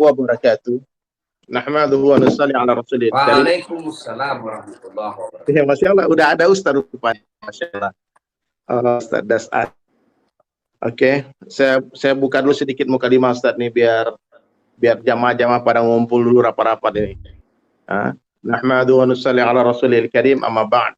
wabarakatuh. Nahmaduhu wa nusalli ala rasulil karim. Waalaikumsalam warahmatullahi wabarakatuh. Ya, Masya Allah, udah ada Ustaz rupanya. Masya Allah. Ustaz Das'ad. Oke, saya buka dulu sedikit mukadimah Ustaz nih biar jamaah-jamaah pada ngumpul dulu rapat-rapat ini. Nahmaduhu wa nusalli ala rasulil karim, amma ba'd.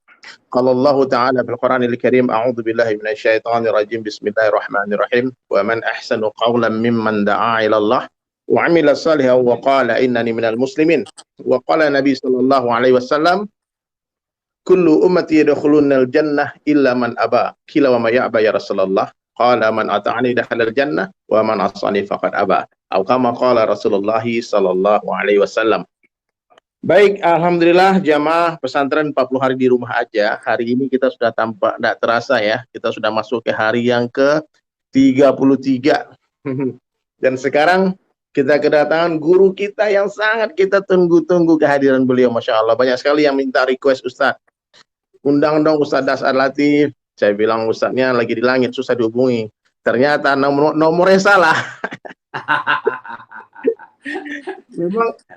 Qala Allah Ta'ala fil Qur'anil Karim, a'udzu billahi minasyaitonir rajim. Bismillahirrahmanirrahim. Wa man ahsanu qawlan mimman da'a ila Allah wa 'amila shalihan wa qala innani minal muslimin. Wa qala Nabi sallallahu alaihi wasallam, kullu ummati yadkhulunal jannah illa man aba. Qila wa ma ya'ba ya Rasulullah? Qala man ata'ani dakhalal jannah wa man 'asani faqad aba. Atau kama qala Rasulullah sallallahu alaihi wasallam. Baik, alhamdulillah jamaah pesantren 40 hari di rumah aja. Hari ini kita sudah tampak tidak terasa ya. Kita sudah masuk ke hari yang ke-33. Dan sekarang kita kedatangan guru kita yang sangat kita tunggu-tunggu kehadiran beliau. Masya Allah, banyak sekali yang minta request Ustadz. Undang dong Ustadz Das'ad Latif. Saya bilang Ustadznya lagi di langit, susah dihubungi. Ternyata nomornya salah.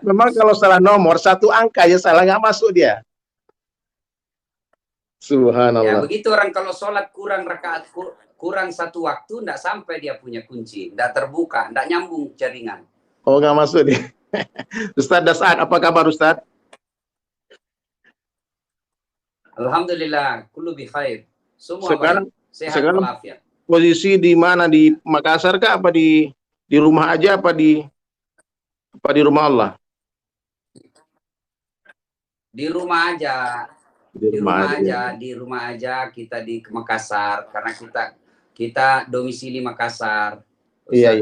Memang kalau salah nomor, satu angka ya salah, nggak masuk dia. Subhanallah. Ya begitu orang kalau sholat kurang rakaat, kurang satu waktu, nggak sampai dia punya kunci, nggak terbuka, nggak nyambung jaringan. Oh, nggak masuk dia. Ustaz Das'ad, apa kabar Ustaz? Alhamdulillah, kullu bi khair. Semua sekarang, baik, sehat walafiat. Posisi di mana, di Makassar kah, apa di rumah aja, apa di rumah Allah? Di rumah aja. Di rumah aja kita di Makassar karena kita domisili Makassar. Iya.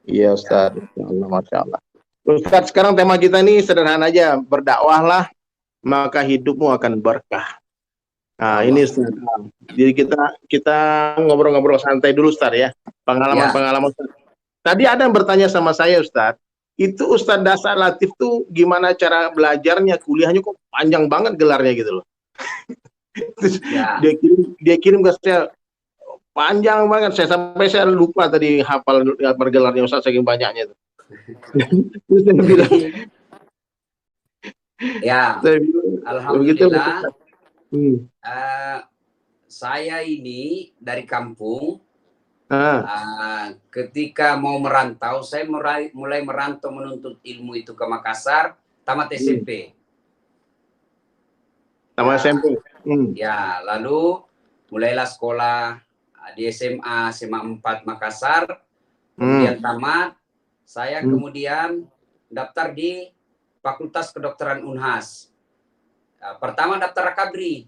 Iya Ustaz. Ya Allah, Masya Allah. Ustaz, sekarang tema kita ini sederhana aja, berdakwahlah maka hidupmu akan berkah. Nah, ini Ustaz. Jadi kita ngobrol-ngobrol santai dulu Ustaz ya. Pengalaman. Tadi ada yang bertanya sama saya Ustaz. Itu Ustadz Das'ad Latif tuh gimana cara belajarnya, kuliahnya kok panjang banget gelarnya gitu loh. Ya. dia kirim ke saya panjang banget, sampai saya lupa tadi hafal gelarnya Ustadz saking banyaknya itu. Terus saya bilang, ya, alhamdulillah. Saya ini dari kampung. Ketika mau merantau, saya mulai merantau menuntut ilmu itu ke Makassar, tamat SMP. Tamat SMP. Ya, lalu mulailah sekolah di SMA 4 Makassar. Kemudian tamat, saya kemudian daftar di Fakultas Kedokteran Unhas. Pertama daftar Akabri.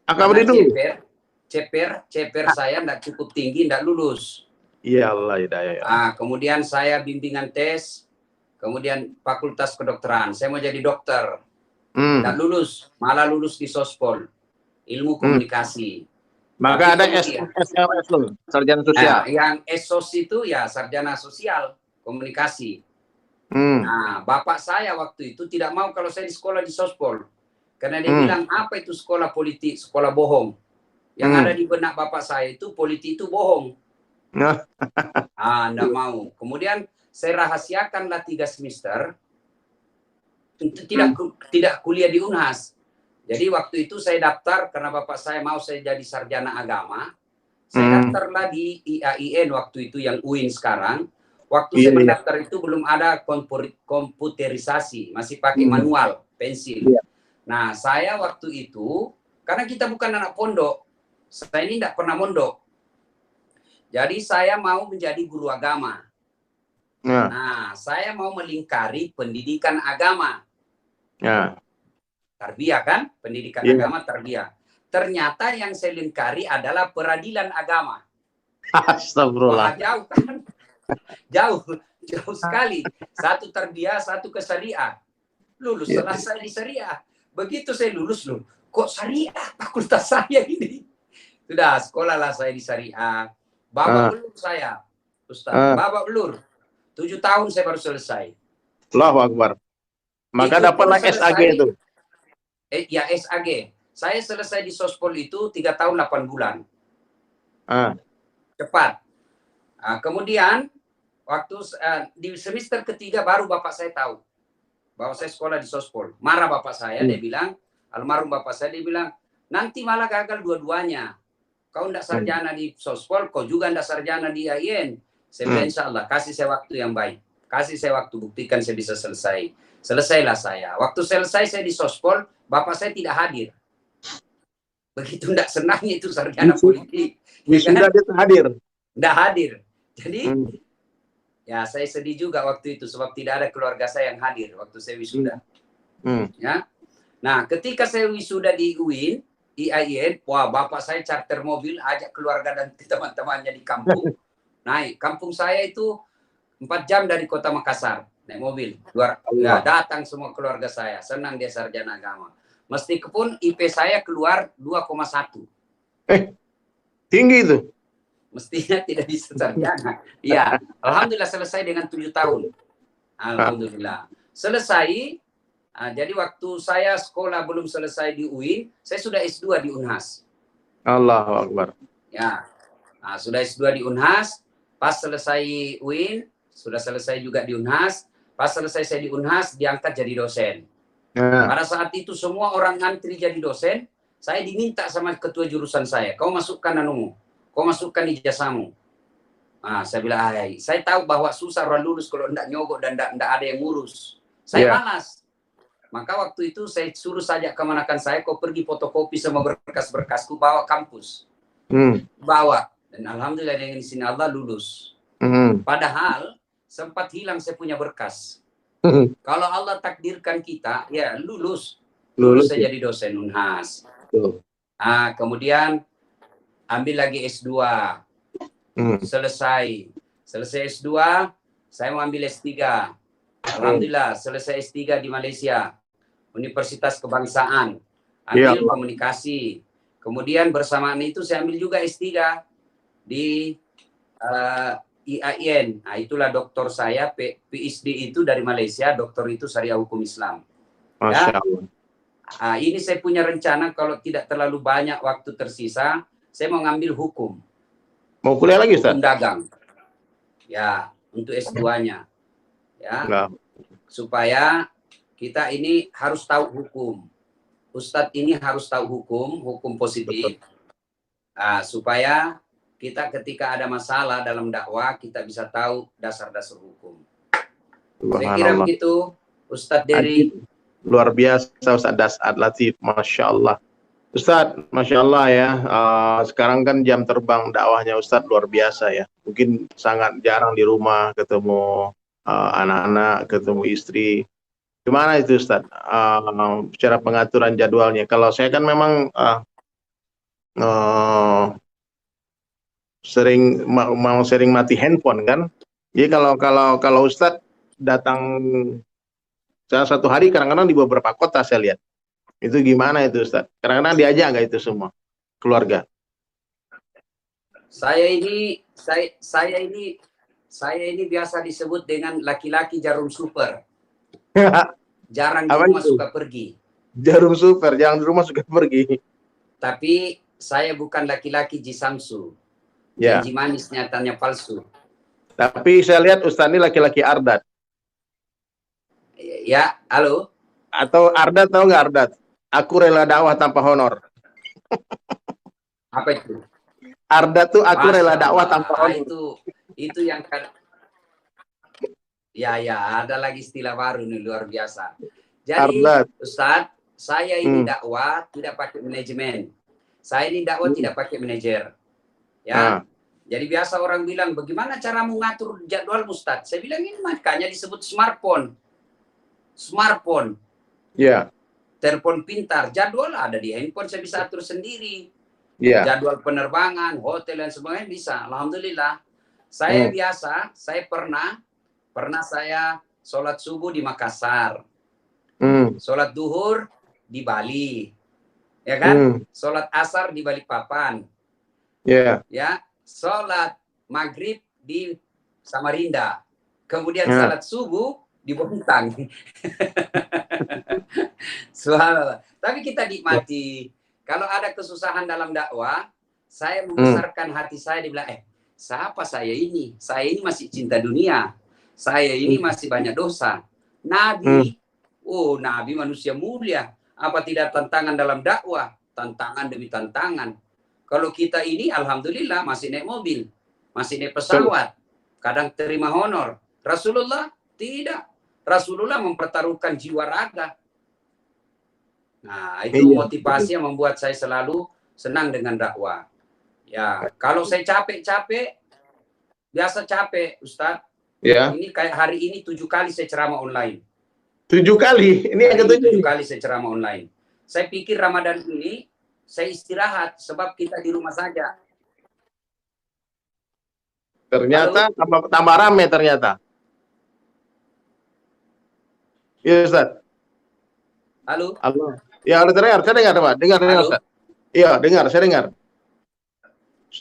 Akabri dulu. CPR saya tidak cukup tinggi, tidak lulus. Ya Allah, hidayah. Kemudian saya bimbingan tes, kemudian Fakultas Kedokteran. Saya mau jadi dokter, tidak lulus, malah lulus di Sospol, ilmu komunikasi. Maka ada SLS loh, sarjana sosial. Yang SOS itu ya sarjana sosial komunikasi. Nah, bapak saya waktu itu tidak mau kalau saya di sekolah di Sospol, karena dia bilang apa itu sekolah politik, sekolah bohong. Yang ada di benak bapak saya itu politik itu bohong. Enggak mau. Kemudian saya rahasiakanlah 3 semester untuk tidak kuliah di Unhas. Jadi waktu itu saya daftar karena bapak saya mau saya jadi sarjana agama. Saya daftarlah di IAIN waktu itu yang UIN sekarang. Waktu saya mendaftar itu belum ada komputerisasi, masih pakai manual, pensil. Nah, saya waktu itu karena kita bukan anak pondok. Saya ini tidak pernah mondok. Jadi saya mau menjadi guru agama. Nah, saya mau melingkari pendidikan agama. Tarbiyah kan? Pendidikan agama tarbiyah. Ternyata yang saya lingkari adalah peradilan agama. Astagfirullah. Jauh kan? Jauh sekali. Satu tarbiyah, satu ke syariah. Lulus selesai di syariah. Begitu saya lulus loh. Kok syariah fakultas saya ini? Sudah, sekolahlah saya di syariah. Babak belur saya, Ustaz. Babak belur. 7 tahun saya baru selesai. Allahu Akbar. Maka dapatlah SAG itu. Ya, SAG. Saya selesai di Sospol itu 3 tahun 8 bulan. Cepat. Kemudian Waktu di semester ketiga baru bapak saya tahu bahwa saya sekolah di Sospol. Marah bapak saya, dia bilang, almarhum bapak saya, dia bilang, nanti malah gagal dua-duanya. Kau ndak sarjana di Sospol, kau juga ndak sarjana di IAIN. Saya bilang, insya Allah, kasih saya waktu yang baik. Kasih saya waktu, buktikan saya bisa selesai. Selesailah saya. Waktu selesai saya di Sospol, bapak saya tidak hadir. Begitu ndak senangnya itu sarjana politik. Wisuda dia hadir. Ndak hadir. Jadi, ya saya sedih juga waktu itu, sebab tidak ada keluarga saya yang hadir waktu saya wisuda. Ya. Nah, ketika saya wisuda di UIN, IAIN, wah bapak saya charter mobil, ajak keluarga dan teman-temannya di kampung. Naik, kampung saya itu 4 jam dari kota Makassar, naik mobil. Ya, datang semua keluarga saya, senang dia sarjana agama. Meskipun IP saya keluar 2,1. Tinggi itu. Mestinya tidak bisa sarjana. Ya, alhamdulillah selesai dengan 7 tahun. Alhamdulillah. Selesai. Jadi waktu saya sekolah belum selesai di UIN, saya sudah S2 di Unhas. Allahu Akbar. Ya, sudah S2 di Unhas. Pas selesai UIN, sudah selesai juga di Unhas. Pas selesai saya di Unhas, diangkat jadi dosen. Pada saat itu semua orang ngantri jadi dosen. Saya diminta sama ketua jurusan saya, kau masukkan anumu, kau masukkan ijazahmu. Saya bilang, saya tahu bahwa susah orang lulus kalau tidak nyogok dan tidak ada yang ngurus. Saya malas. Maka waktu itu saya suruh saja kemanakan saya, kau pergi fotokopi sama berkas-berkasku, bawa kampus. Bawa. Dan alhamdulillah dengan izin Allah lulus. Padahal sempat hilang saya punya berkas. Kalau Allah takdirkan kita, ya lulus. Lulus saya jadi dosen Unhas. Kemudian ambil lagi S2. Selesai S2, saya mau ambil S3. Alhamdulillah selesai S3 di Malaysia. Universitas Kebangsaan, ambil komunikasi. Kemudian bersamaan itu saya ambil juga S3 di IAIN. Itulah doktor saya, PhD itu dari Malaysia, doktor itu Syariah Hukum Islam. Masya Allah. Ini saya punya rencana kalau tidak terlalu banyak waktu tersisa, saya mau ngambil hukum. Mau kuliah lagi, Ustaz? Hukum dagang. Ya, untuk S2-nya. Ya. Supaya kita ini harus tahu hukum. Ustadz ini harus tahu hukum positif. Supaya kita ketika ada masalah dalam dakwah, kita bisa tahu dasar-dasar hukum. Saya kira begitu, Ustadz Dery. Luar biasa, Ustadz Das'ad Latif. Masya Allah. Ustadz, Masya Allah ya. Sekarang kan jam terbang dakwahnya Ustadz luar biasa ya. Mungkin sangat jarang di rumah ketemu anak-anak, ketemu istri. Gimana itu Ustadz, secara pengaturan jadwalnya? Kalau saya kan memang sering mati handphone kan. Jadi kalau Ustadz datang satu hari kadang-kadang di beberapa kota saya lihat. Itu gimana itu Ustadz? Kadang-kadang diajak nggak itu semua keluarga? Saya ini biasa disebut dengan laki-laki jarum super. Jarang di rumah suka pergi. Jarum super, jarang di rumah suka pergi. Tapi saya bukan laki-laki Jisamsu. Janji manis nyatanya palsu. Tapi saya lihat Ustaz ini laki-laki Ardat. Ya, halo? Atau Ardat, tahu nggak Ardat? Aku rela dakwah tanpa honor. Apa itu? Ardat tuh aku rela dakwah tanpa honor. Itu yang kan. Ya, ada lagi istilah baru nih, luar biasa. Jadi, Ustadz, saya ini dakwah tidak pakai manajemen. Saya ini dakwah tidak pakai manajer. Ya. Jadi biasa orang bilang, bagaimana cara mengatur jadwal Ustadz? Saya bilang ini makanya disebut smartphone. Smartphone. Ya. Telepon pintar. Jadwal ada di handphone, saya bisa atur sendiri. Ya. Jadwal penerbangan, hotel dan sebagainya bisa. Alhamdulillah. Saya biasa, saya pernah saya sholat subuh di Makassar, sholat duhur di Bali, ya kan? Sholat asar di Balikpapan, ya, sholat maghrib di Samarinda, kemudian sholat subuh di Bontang. Subhanallah. Tapi kita nikmati. Kalau ada kesusahan dalam dakwah, saya membesarkan hati saya, dibilang, siapa saya ini? Saya ini masih cinta dunia. Saya ini masih banyak dosa. Nabi, oh Nabi manusia mulia. Apa tidak tantangan dalam dakwah? Tantangan demi tantangan. Kalau kita ini alhamdulillah masih naik mobil, masih naik pesawat, kadang terima honor. Rasulullah tidak. Rasulullah mempertaruhkan jiwa raga. Nah, itu motivasi yang membuat saya selalu senang dengan dakwah. Ya, kalau saya capek-capek, biasa capek, Ustadz. Ya. Ini kayak hari ini 7 kali saya ceramah online. 7 kali? Ini yang ke-7. 7 kali saya ceramah online. Saya pikir Ramadan ini saya istirahat sebab kita di rumah saja. Ternyata tambah rame ternyata. Iya, Ustaz. Halo? Halo. Ya, dengar. Saya dengar, Pak. Dengar, Ustaz. Iya, dengar. Saya dengar.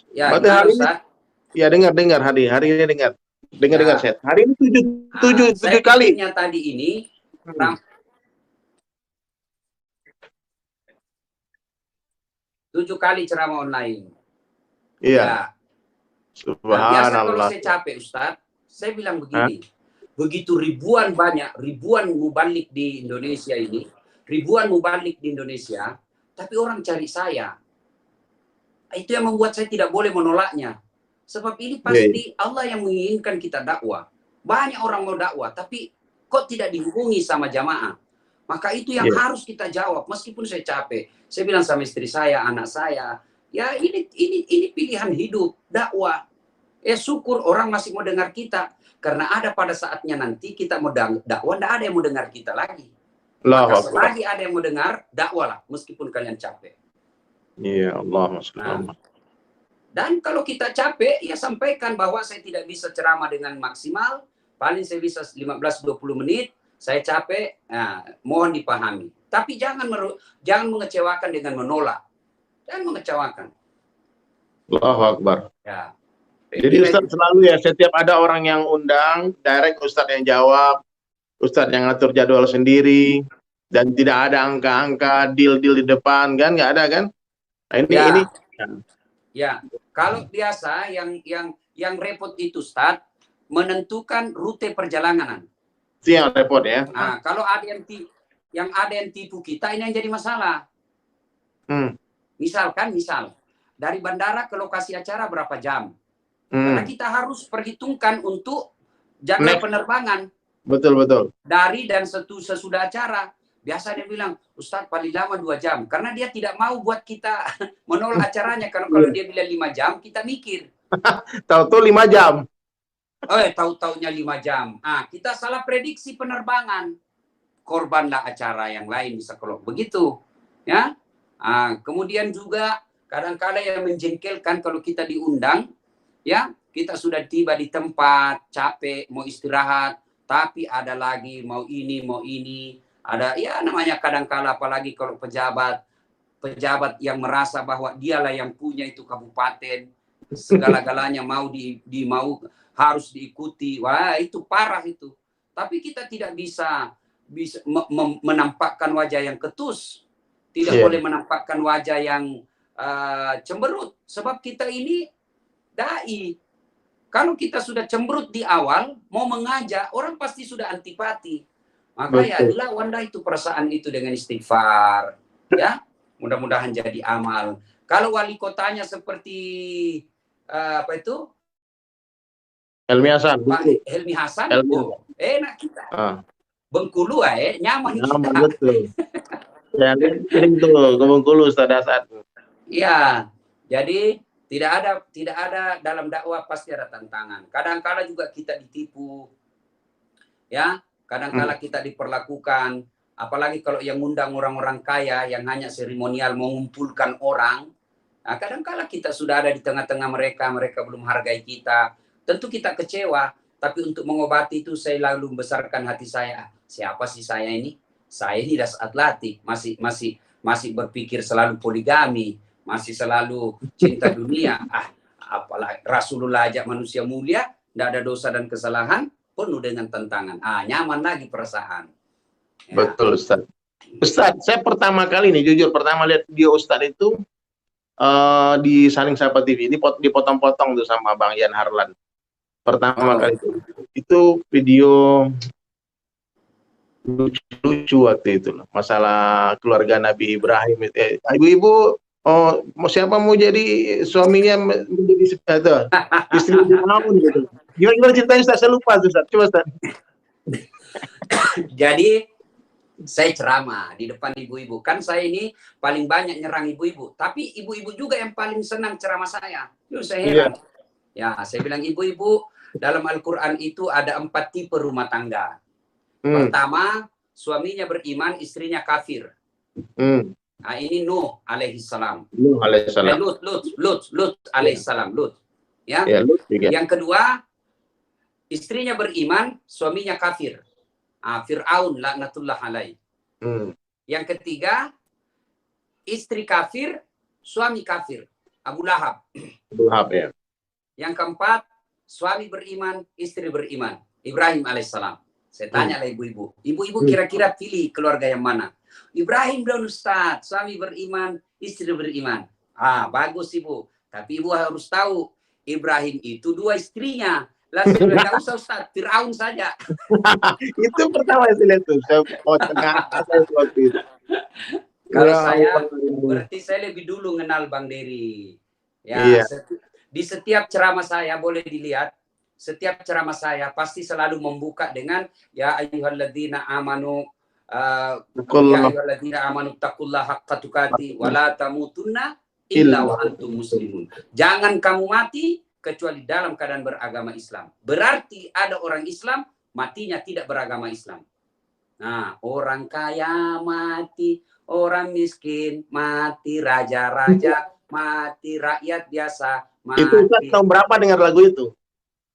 Ya, berarti hari ini, Ustaz? ya dengar hari ini dengar. Dengar saya. Hari ini 7 kali. Tadi ini 7 kali ceramah online. Iya. Ya. Nah, biasa kalau saya capek, Ustaz, saya bilang begini. Begitu ribuan mubalik di Indonesia ini, tapi orang cari saya. Itu yang membuat saya tidak boleh menolaknya. Sebab ini pasti Allah yang menginginkan kita dakwah. Banyak orang mau dakwah, tapi kok tidak dihubungi sama jamaah. Maka itu yang harus kita jawab, meskipun saya capek. Saya bilang sama istri saya, anak saya, ya ini pilihan hidup, dakwah. Syukur orang masih mau dengar kita. Karena ada pada saatnya nanti kita mau dakwah, tidak ada yang mau dengar kita lagi. Maka selagi ada yang mau dengar, dakwahlah, meskipun kalian capek. Iya, Allah maksudnya. Dan kalau kita capek, ya sampaikan bahwa saya tidak bisa ceramah dengan maksimal, paling saya bisa 15-20 menit, saya capek, mohon dipahami. Tapi jangan mengecewakan dengan menolak. Jangan mengecewakan. Allahu Akbar. Ya. Jadi Ustadz selalu ya, setiap ada orang yang undang, direct Ustadz yang jawab, Ustadz yang ngatur jadwal sendiri, dan tidak ada angka-angka deal di depan, kan? Nggak ada kan? Nah, ini. Ya, kalau biasa yang repot itu Ustadz, menentukan rute perjalanan. Itu yang repot ya. Nah, kalau ada yang tipu kita, ini yang jadi masalah. Misal dari bandara ke lokasi acara berapa jam? Karena kita harus perhitungkan untuk jadwal penerbangan. Betul. Dari dan sesudah acara. Biasa dia bilang, Ustadz paling lama 2 jam. Karena dia tidak mau buat kita menolak acaranya. Kalau dia bilang 5 jam, kita mikir. Tahu-tahu 5 jam. Tahu-taunya 5 jam. Kita salah prediksi penerbangan. Korbanlah acara yang lain bisa kalau begitu. Ya. Kemudian juga kadang-kadang yang menjengkelkan kalau kita diundang, ya, kita sudah tiba di tempat, capek, mau istirahat, tapi ada lagi mau ini. Ada ya namanya kadang-kala apalagi kalau pejabat yang merasa bahwa dialah yang punya itu kabupaten, segala-galanya mau harus diikuti. Wah, itu parah itu. Tapi kita tidak bisa menampakkan wajah yang ketus. Tidak boleh menampakkan wajah yang cemberut, sebab kita ini dai. Kalau kita sudah cemberut di awal, mau mengajak, orang pasti sudah antipati. Maka ya lawan itu perasaan itu dengan istighfar. Ya, mudah-mudahan jadi amal. Kalau wali kotanya seperti Helmi Hasan. Pak Helmi Hasan, enak kita. Bengkulu nyaman kita. Betul. Ya, kirim tuh ke Bengkulu Ustaz Hasan. Iya, jadi tidak ada dalam dakwah pasti ada tantangan. Kadang-kala juga kita ditipu. Ya, kadang-kala kita diperlakukan, apalagi kalau yang ngundang orang-orang kaya yang hanya seremonial mengumpulkan orang. Nah, kadang-kala kita sudah ada di tengah-tengah mereka belum hargai kita. Tentu kita kecewa, tapi untuk mengobati itu saya lalu membesarkan hati saya. Siapa sih saya ini? Saya ini dasar latih, masih berpikir selalu poligami, masih selalu cinta dunia. Apalagi Rasulullah ajak manusia mulia, tidak ada dosa dan kesalahan, penuh dengan tantangan. Nyaman lagi perasaan. Ya. Betul Ustaz. Ustaz, saya pertama kali nih, jujur pertama lihat video Ustaz itu di Saling Sapa TV. Ini dipotong-potong tuh sama Bang Yan Harlan. Pertama kali itu video lucu waktu itu loh. Masalah keluarga Nabi Ibrahim. Ibu-ibu, mau siapa mau jadi suaminya menjadi istri Firaun gitu. Gimana ceritanya Ustaz? Saya lupa tuh Ustaz. Coba Ustaz. Jadi saya ceramah di depan ibu-ibu. Kan saya ini paling banyak nyerang ibu-ibu. Tapi ibu-ibu juga yang paling senang ceramah saya. Yuk saya heran. Ya, saya bilang ibu-ibu, dalam Al-Quran itu ada 4 tipe rumah tangga. Pertama, suaminya beriman, istrinya kafir. Nah, ini Nuh alaihissalam. Lut alaihissalam. Ya. Yang kedua, istrinya beriman, suaminya kafir. Fir'aun laknatullah alaih. Yang ketiga, istri kafir, suami kafir. Abu Lahab. Ya. Yang keempat, suami beriman, istri beriman. Ibrahim alaihissalam. Saya tanya lah ibu-ibu. Ibu-ibu kira-kira pilih keluarga yang mana? Ibrahim dong Ustaz. Suami beriman, istri beriman. Bagus ibu. Tapi ibu harus tahu, Ibrahim itu 2 istrinya. Langsung tidak usah Ustaz, Fir'aun saja. Itu pertama saya lihat tuh. Kalau saya, berarti saya lebih dulu kenal Bang Dery. Ya, di setiap ceramah saya boleh dilihat. Setiap ceramah saya pasti selalu membuka dengan ya ayyuhalladzina amanu taqullaha haqqa tuqatih wa la tamutunna illa wa antum muslimun. Jangan kamu mati kecuali dalam keadaan beragama Islam. Berarti ada orang Islam matinya tidak beragama Islam. Nah, orang kaya mati, orang miskin mati, raja-raja mati, rakyat biasa mati. Itu Ustaz tahun berapa dengar lagu itu?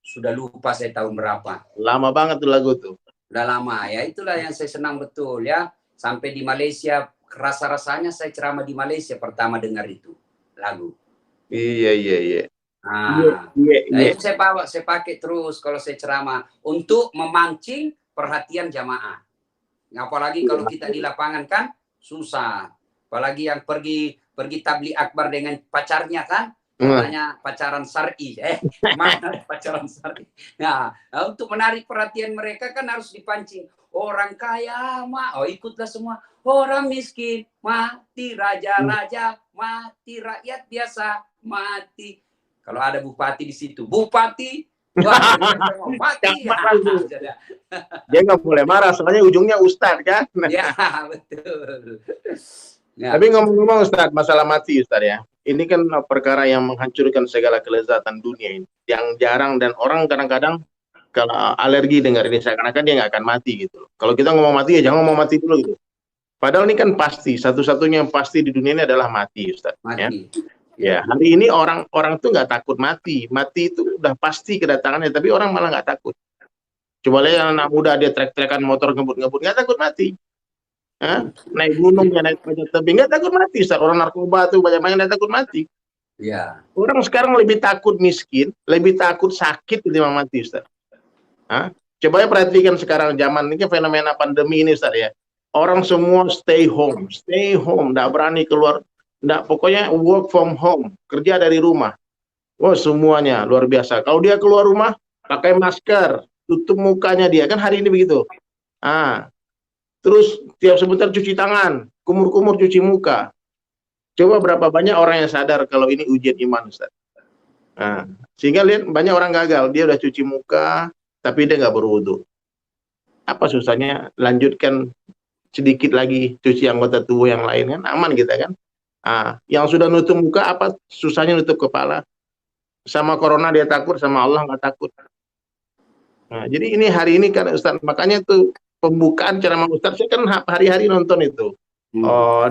Sudah lupa saya tahun berapa. Lama banget tuh lagu tuh. Udah lama ya, itulah yang saya senang betul ya. Sampai di Malaysia, rasa-rasanya saya ceramah di Malaysia pertama dengar itu lagu. Iya. Itu saya pakai terus kalau saya ceramah untuk memancing perhatian jamaah. Apalagi kalau kita di lapangan kan susah. Apalagi yang pergi tabligh akbar dengan pacarnya kan. Namanya pacaran syar'i. Mana pacaran syar'i? Nah, untuk menarik perhatian mereka kan harus dipancing. Orang kaya ikutlah semua. Orang miskin mati, raja-raja mati, rakyat biasa mati. Kalau ada bupati di situ, bupati mati. Dia nggak boleh marah, soalnya ujungnya ustadz kan? Ya, betul. Ya. Tapi ngomong-ngomong Ustadz, masalah mati Ustadz ya. Ini kan perkara yang menghancurkan segala kelezatan dunia ini. Yang jarang dan orang kadang-kadang kalau alergi dengar ini seakan-akan dia nggak akan mati gitu. Kalau kita ngomong mati ya jangan ngomong mati dulu gitu. Padahal ini kan pasti, satu-satunya yang pasti di dunia ini adalah mati Ustadz. Mati. Ya, hari ini orang tuh nggak takut mati. Mati itu udah pasti kedatangannya, tapi orang malah nggak takut. Coba lihat anak muda dia trek-trekan motor ngebut-ngebut, nggak takut mati. Naik gunung ya naik panjat tebing nggak takut mati. Ustaz. Orang narkoba tuh banyak-banyak nggak takut mati. Ya. Orang sekarang lebih takut miskin, lebih takut sakit ketimbang mati Ustaz. Coba ya perhatikan sekarang zaman ini fenomena pandemi ini Ustaz ya. Orang semua stay home, nggak berani keluar, nggak, pokoknya work from home, kerja dari rumah. Wah semuanya luar biasa. Kalau dia keluar rumah pakai masker, tutup mukanya dia kan hari ini begitu. Terus tiap sebentar cuci tangan, kumur-kumur cuci muka. Coba berapa banyak orang yang sadar kalau ini ujian iman, Ustaz. Sehingga lihat banyak orang gagal, dia udah cuci muka, tapi dia nggak berwudu. Apa susahnya? Lanjutkan sedikit lagi cuci anggota tubuh yang lain kan, aman kita kan. Yang sudah nutup muka, apa susahnya nutup kepala? Sama corona dia takut, sama Allah nggak takut. Jadi ini hari ini kan Ustaz, makanya tuh pembukaan ceramah Ustadz, saya kan hari-hari nonton itu.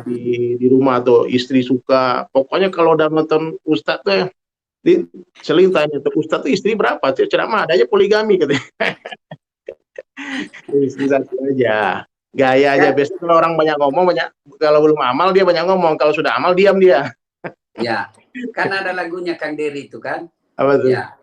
Di rumah tuh istri suka. Pokoknya kalau udah nonton Ustadz tuh seling tanya tuh, Ustadz tuh istri berapa? Ceramah ada aja poligami katanya. Istri satu aja. Gaya aja. Biasanya kalau orang banyak ngomong, kalau belum amal dia banyak ngomong. Kalau sudah amal diam dia. Ya, kan ada lagunya Kang Dery itu kan. Apa tuh? Ya.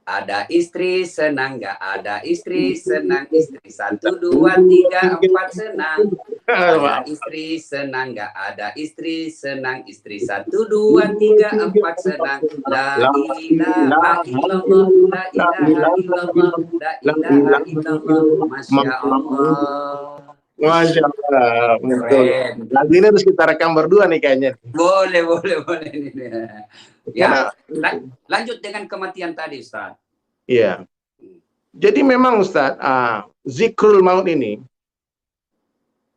Ada istri senang, nggak ada istri senang. Istri 1, 2, 3, 4 senang. Ada istri senang, nggak ada istri senang. Istri 1, 2, 3, 4 senang. La ilaha illallah, la ilaha illallah, la ilaha illallah. Masya Allah. Masya Allah. Keren. Lagu ini harus kita rekam berdua nih kayaknya. Boleh. Ya, Karena, lanjut dengan kematian tadi, Ustaz. iya. Jadi memang Ustaz, zikrul maut ini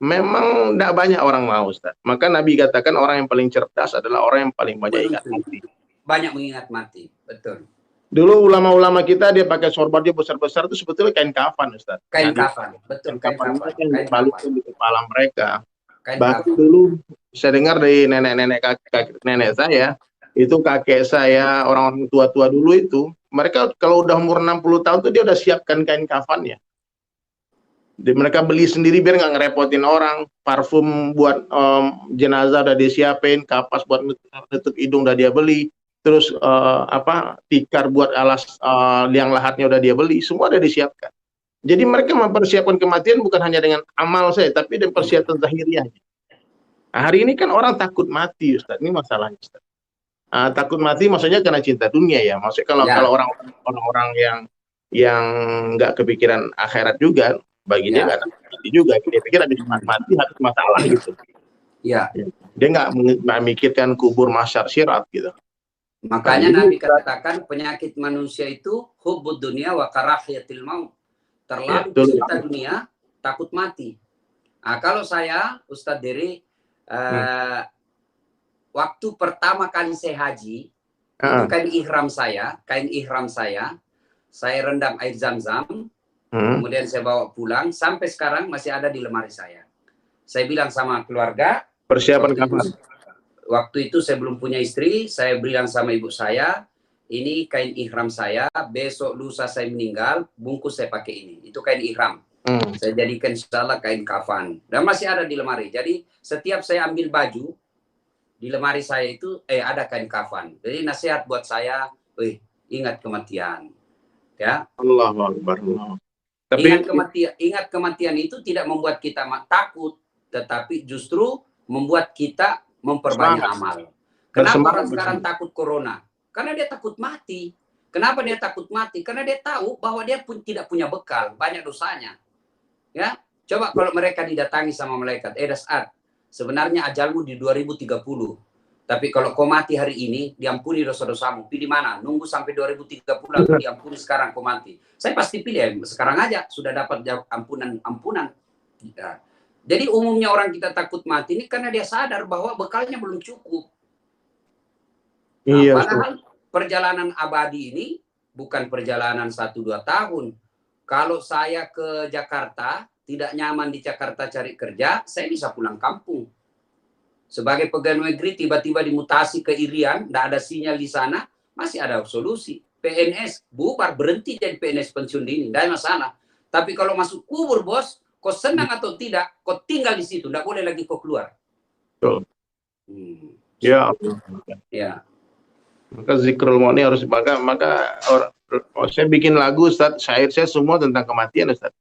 memang tidak banyak orang mau, Ustaz. Maka Nabi katakan orang yang paling cerdas adalah orang yang paling banyak ingat mati. Banyak mengingat mati, betul. Dulu ulama-ulama kita dia pakai sorban dia besar-besar itu sebetulnya kain kafan, Ustaz. Kain kafan, betul. Kain kafan. Yang dibalutkan di kepala mereka. Kain Bahkan kafan. dulu saya dengar dari nenek saya, itu kakek saya, orang tua-tua dulu itu, mereka kalau udah umur 60 tahun tuh dia udah siapkan kain kafannya. Mereka beli sendiri biar nggak ngerepotin orang, parfum buat jenazah udah disiapin, kapas buat nutup hidung udah dia beli, terus tikar buat alas liang lahatnya udah dia beli, semua udah disiapkan. Jadi mereka mempersiapkan kematian bukan hanya dengan amal saya, tapi dengan persiapan zahiriahnya. Nah, hari ini kan orang takut mati, Ustaz. Ini masalahnya, Ustaz. Takut mati maksudnya karena cinta dunia ya. Maksudnya kalau orang-orang yang nggak kepikiran akhirat juga, baginya nggak mati juga. Dia pikir habis mati harus masalah gitu. Ya. Dia nggak memikirkan kubur mahsyar syirat gitu. Makanya Nabi katakan penyakit manusia itu hubbud dunia wa karahiyatil maut. Terlalu cinta dunia, takut mati. Nah, kalau saya, Ustadz Dery, waktu pertama kali saya haji, itu kain ihram saya rendam air zam-zam, kemudian saya bawa pulang, sampai sekarang masih ada di lemari saya. Saya bilang sama keluarga, persiapan kapan? Waktu itu saya belum punya istri, saya bilang sama ibu saya, ini kain ihram saya, besok lusa saya meninggal, bungkus saya pakai ini. Itu kain ihram. Saya jadikan insya kain kafan. Dan masih ada di lemari. Jadi setiap saya ambil baju, di lemari saya itu ada kain kafan. Jadi nasihat buat saya, ingat kematian. Ya. Allahu Akbar. Tapi ingat kematian itu tidak membuat kita takut, tetapi justru membuat kita memperbanyak amal. Kenapa orang sekarang takut corona? Karena dia takut mati. Kenapa dia takut mati? Karena dia tahu bahwa dia pun tidak punya bekal, banyak dosanya. Ya, coba kalau mereka didatangi sama malaikat, Das'ad, sebenarnya ajalmu di 2030. Tapi kalau kau mati hari ini, diampuni dosa-dosamu. Pilih mana? Nunggu sampai 2030 atau diampuni sekarang kau mati. Saya pasti pilih sekarang aja, sudah dapat ampunan. Ya. Jadi umumnya orang kita takut mati ini karena dia sadar bahwa bekalnya belum cukup. Nah, padahal perjalanan abadi ini bukan perjalanan 1-2 tahun. Kalau saya ke Jakarta, tidak nyaman di Jakarta cari kerja, saya bisa pulang kampung. Sebagai pegawai negeri tiba-tiba dimutasi ke Irian, tidak ada sinyal di sana, masih ada solusi. PNS bubar, berhenti jadi PNS pensiun dini, tidak ada masalah. Tapi kalau masuk kubur, bos, kau senang atau tidak, kau tinggal di situ, tidak boleh lagi kau keluar. Ya. Maka zikrul maut ini harus maka saya bikin lagu, Ustaz, syair saya semua tentang kematian, Ustaz.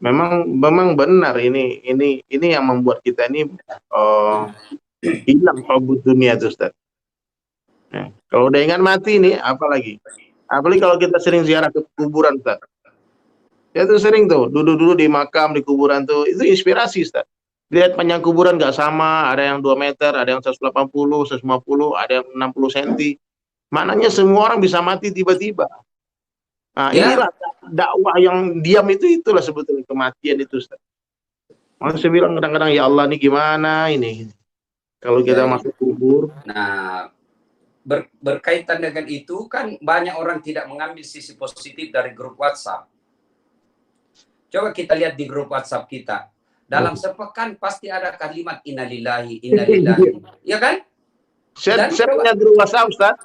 Memang benar ini yang membuat kita ini hilang hubud dunia, Ustaz. Kalau udah ingat mati ini, apalagi kalau kita sering ziarah ke kuburan, Ustaz. Ya tuh sering tuh, duduk-duduk di makam, di kuburan tuh, itu inspirasi, Ustaz. Lihat panjang kuburan nggak sama, ada yang 2 meter, ada yang 180, 150, ada yang 60 cm. Maknanya semua orang bisa mati tiba-tiba. Nah, inilah dakwah yang diam itulah sebetulnya kematian itu, Ustaz. Makanya saya bilang kadang-kadang, ya Allah, ini gimana ini? Kalau kita masuk kubur. Nah, berkaitan dengan itu kan banyak orang tidak mengambil sisi positif dari grup WhatsApp. Coba kita lihat di grup WhatsApp kita. Dalam sepekan pasti ada kalimat innalillahi, innalillahi. Ya kan? Saya punya grup WhatsApp, Ustaz.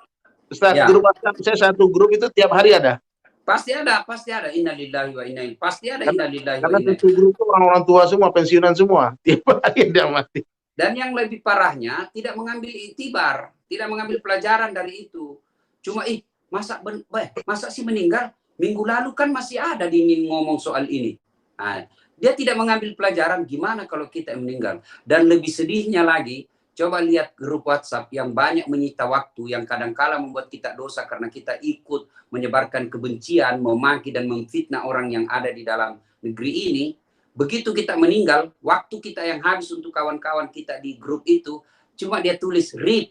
Grup WhatsApp saya satu grup itu tiap hari ada. Pasti ada innalillahi wa inna ilaihi. Pasti ada innalillahi wa inna ilaihi. Karena satu grup itu orang-orang tua semua, pensiunan semua. Tiap hari ada yang mati. Dan yang lebih parahnya tidak mengambil iktibar, tidak mengambil pelajaran dari itu. Cuma masa sih meninggal? Minggu lalu kan masih ada di ngomong soal ini. Nah, dia tidak mengambil pelajaran gimana kalau kita meninggal. Dan lebih sedihnya lagi, coba lihat grup WhatsApp yang banyak menyita waktu, yang kadang-kala membuat kita dosa karena kita ikut menyebarkan kebencian, memaki dan memfitnah orang yang ada di dalam negeri ini. Begitu kita meninggal, waktu kita yang habis untuk kawan-kawan kita di grup itu, cuma dia tulis RIP.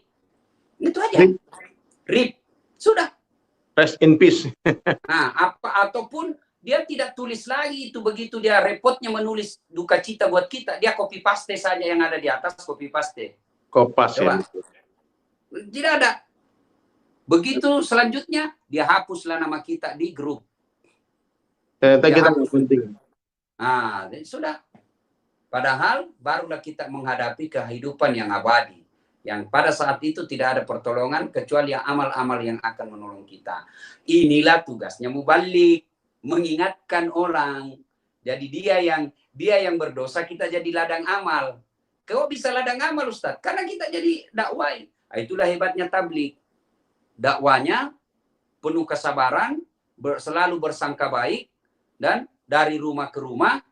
Itu aja. RIP. Sudah. Rest in peace. Nah, ataupun dia tidak tulis lagi itu, begitu dia repotnya menulis duka cita buat kita, dia copy paste saja yang ada di atas, copy paste. Kopas ya. Tidak ada. Begitu selanjutnya dia hapuslah nama kita di grup. Ternyata kita nggak penting. Nah, sudah. Padahal barulah kita menghadapi kehidupan yang abadi, yang pada saat itu tidak ada pertolongan kecuali amal-amal yang akan menolong kita. Inilah tugasnya mubalik, mengingatkan orang. Jadi dia yang berdosa, kita jadi ladang amal. Kau bisa ladang amal, Ustaz? Karena kita jadi dakwah. Itulah hebatnya tablik. Dakwanya penuh kesabaran, selalu bersangka baik, dan dari rumah ke rumah.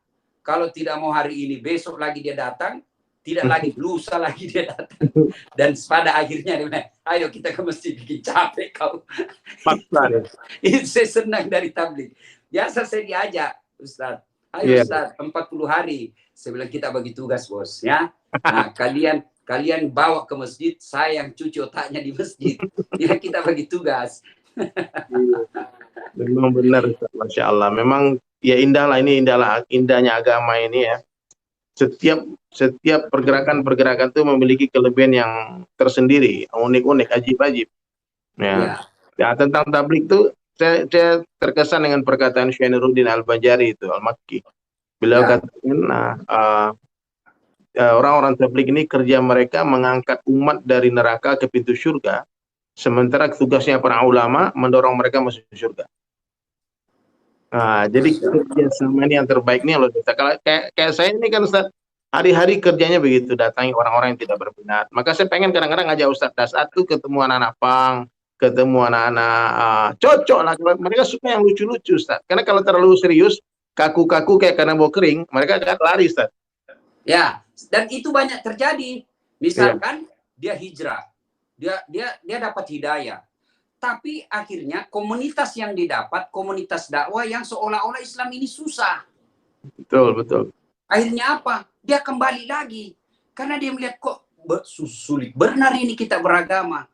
Kalau tidak mau hari ini, besok lagi dia datang. Tidak lagi, lusa lagi dia datang. Dan pada akhirnya dia bilang, ayo kita ke masjid, bikin capek kau. Itu saya senang dari tablik. Biasa saya diajak, Ustaz. Ayo Ustaz, 40 hari. Saya bilang, kita bagi tugas, bos. Ya. Nah, kalian bawa ke masjid, saya yang cuci otaknya di masjid. Ya, kita bagi tugas. Memang benar, Ustaz. Masya Allah. Memang ya indah lah, ini indahnya agama ini ya. Setiap pergerakan-pergerakan itu memiliki kelebihan yang tersendiri, unik-unik, ajib-ajib. Ya, tentang tablik itu saya terkesan dengan perkataan Syainuruddin Al-Bajari itu, Al-Makki. Beliau katakan, orang-orang tablik ini kerja mereka mengangkat umat dari neraka ke pintu surga, sementara tugasnya para ulama mendorong mereka masuk surga. Nah, jadi kerjasama ini yang terbaik nih loh. Kalau kayak saya ini kan Ustaz, hari-hari kerjanya begitu, datangi orang-orang yang tidak berminat. Maka saya pengen kadang-kadang ngajak Ustaz Dasat tuh ketemu anak-anak pang, ketemu anak-anak cocok lah. Mereka suka yang lucu-lucu Ustaz. Karena kalau terlalu serius, kaku-kaku kayak karena bau kering, mereka akan lari Ustaz. Ya, dan itu banyak terjadi. Misalkan dia hijrah, dia dapat hidayah. Tapi akhirnya komunitas yang didapat, komunitas dakwah yang seolah-olah Islam ini susah. Betul. Akhirnya apa? Dia kembali lagi. Karena dia melihat kok sulit. Benar ini kita beragama.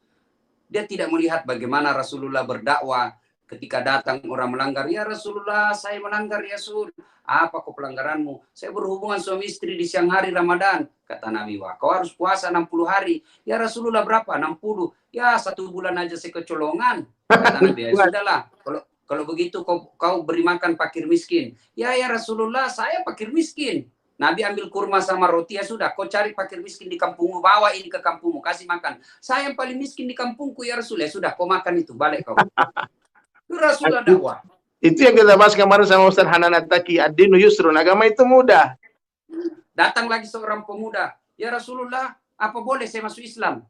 Dia tidak melihat bagaimana Rasulullah berdakwah. Ketika datang orang melanggar, ya Rasulullah saya melanggar ya Rasul. Apa kok pelanggaranmu? Saya berhubungan suami istri di siang hari Ramadan. Kata Nabi, wah kau harus puasa 60 hari. Ya Rasulullah berapa? 60. Ya 1 bulan aja saya kecolongan. Kata Nabi, ya sudahlah. Kalau begitu kau beri makan fakir miskin. Ya Rasulullah saya fakir miskin. Nabi ambil kurma sama roti, ya sudah. Kau cari fakir miskin di kampungmu, bawa ini ke kampungmu, kasih makan. Saya yang paling miskin di kampungku ya Rasul. Ya sudah, kau makan itu, balik kau. Rasulullah dakwah. Itu yang kita bahas kemarin sama Ustaz Hanan At-Taki, ad-dinu yusrun, agama itu mudah. Datang lagi seorang pemuda, ya Rasulullah, apa boleh saya masuk Islam?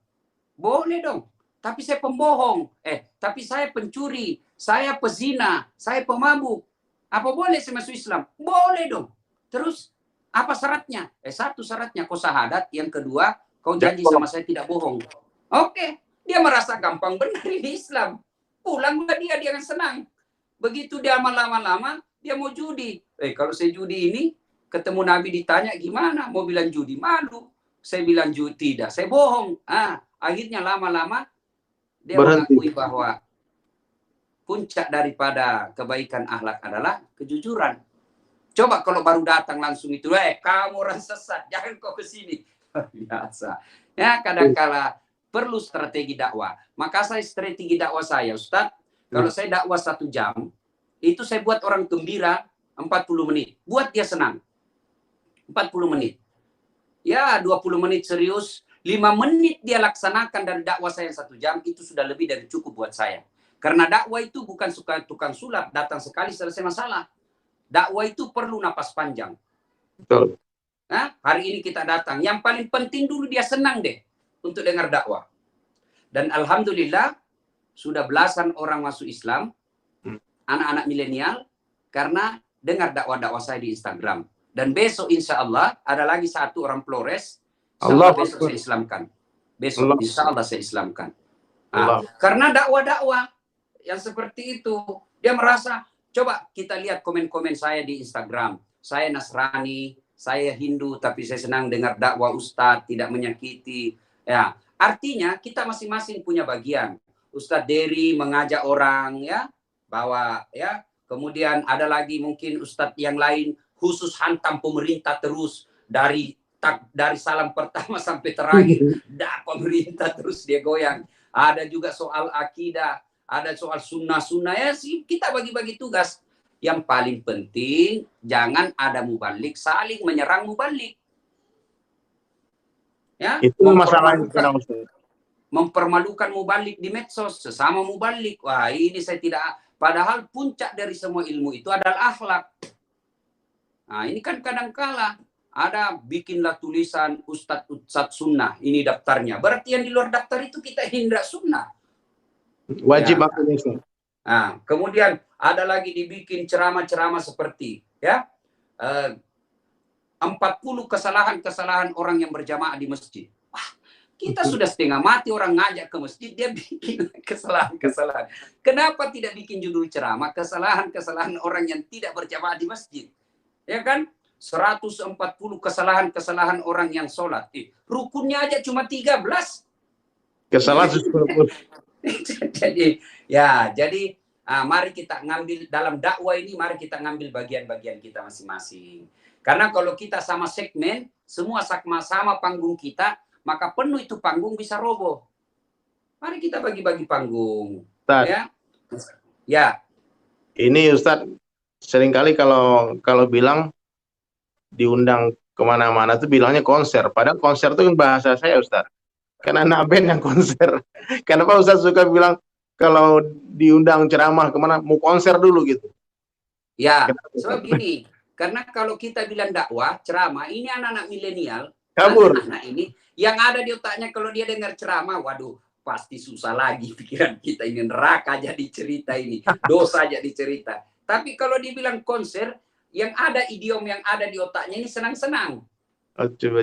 Boleh dong, tapi saya pembohong, tapi saya pencuri, saya pezina, saya pemabuk. Apa boleh saya masuk Islam? Boleh dong. Terus apa syaratnya? Satu syaratnya kau syahadat, yang kedua kau janji sama saya tidak bohong. Oke, dia merasa gampang benar ini Islam. Pulanglah dia akan senang. Begitu dia lama-lama, dia mau judi. Kalau saya judi ini, ketemu Nabi ditanya gimana? Mau bilang judi, malu. Saya bilang judi tidak, saya bohong. Akhirnya lama-lama, dia mengakui bahwa puncak daripada kebaikan akhlak adalah kejujuran. Coba kalau baru datang langsung itu, kamu orang sesat, jangan kau ke sini. Biasa. Ya, kadang-kala perlu strategi dakwah. Maka strategi dakwah saya, Ustaz, kalau saya dakwah 1 jam, itu saya buat orang gembira 40 menit. Buat dia senang. 40 menit. Ya, 20 menit serius. 5 menit dia laksanakan dari dakwah saya 1 jam, itu sudah lebih dari cukup buat saya. Karena dakwah itu bukan suka tukang sulap, datang sekali selesai masalah. Dakwah itu perlu napas panjang. Betul. Hari ini kita datang. Yang paling penting dulu dia senang deh untuk dengar dakwah. Dan alhamdulillah, sudah belasan orang masuk Islam, anak-anak milenial, karena dengar dakwah-dakwah saya di Instagram. Dan besok insya Allah ada lagi satu orang Flores, insya Allah besok saya Islamkan. Besok insya Allah saya Islamkan. Nah, karena dakwah-dakwah yang seperti itu, dia merasa, coba kita lihat komen-komen saya di Instagram. Saya Nasrani, saya Hindu, tapi saya senang dengar dakwah Ustadz, tidak menyakiti. Ya, artinya kita masing-masing punya bagian. Ustadz Dery mengajak orang, ya, bahwa ya, kemudian ada lagi mungkin Ustadz yang lain khusus hantam pemerintah terus dari salam pertama sampai terakhir, pemerintah terus dia goyang. Ada juga soal akidah, ada soal sunnah-sunnah, ya sih kita bagi-bagi tugas. Yang paling penting jangan ada mubalik saling menyerang mubalik. Ya, itu masalahnya. Mempermalukan mubalik di medsos, sesama mubalik. Wah, ini saya tidak, padahal puncak dari semua ilmu itu adalah akhlak. Nah, ini kan kadang-kala ada bikinlah tulisan Ustadz Sunnah, ini daftarnya. Berarti yang di luar daftar itu kita hindra sunnah. Wajib ya. aku Ustaz. Nah, kemudian ada lagi dibikin ceramah-ceramah seperti ya 40 kesalahan-kesalahan orang yang berjamaah di masjid. Wah, kita sudah setengah mati orang ngajak ke masjid, dia bikin kesalahan-kesalahan. Kenapa tidak bikin judul ceramah kesalahan-kesalahan orang yang tidak berjamaah di masjid? Ya kan? 140 kesalahan-kesalahan orang yang sholat. Rukunnya aja cuma 13. Kesalahan 140. jadi mari kita ngambil dalam dakwah ini, mari kita ngambil bagian-bagian kita masing-masing. Karena kalau kita sama segmen, semua sama panggung kita, maka penuh itu panggung bisa roboh. Mari kita bagi-bagi panggung. Ustaz. Ya. Ini Ustadz seringkali kalau bilang diundang kemana-mana tuh bilangnya konser. Padahal konser itu kan bahasa saya Ustadz. Karena anak band yang konser. Kenapa Ustadz suka bilang kalau diundang ceramah kemana mau konser dulu gitu? Ya, sebab gini. Karena kalau kita bilang dakwah, ceramah, ini anak-anak milenial, kabur. Anak-anak ini yang ada di otaknya kalau dia dengar ceramah, waduh, pasti susah lagi pikiran kita ini, neraka jadi cerita ini, dosa jadi cerita. Tapi kalau dibilang konser, yang ada idiom yang ada di otaknya ini senang-senang. Oh, coba.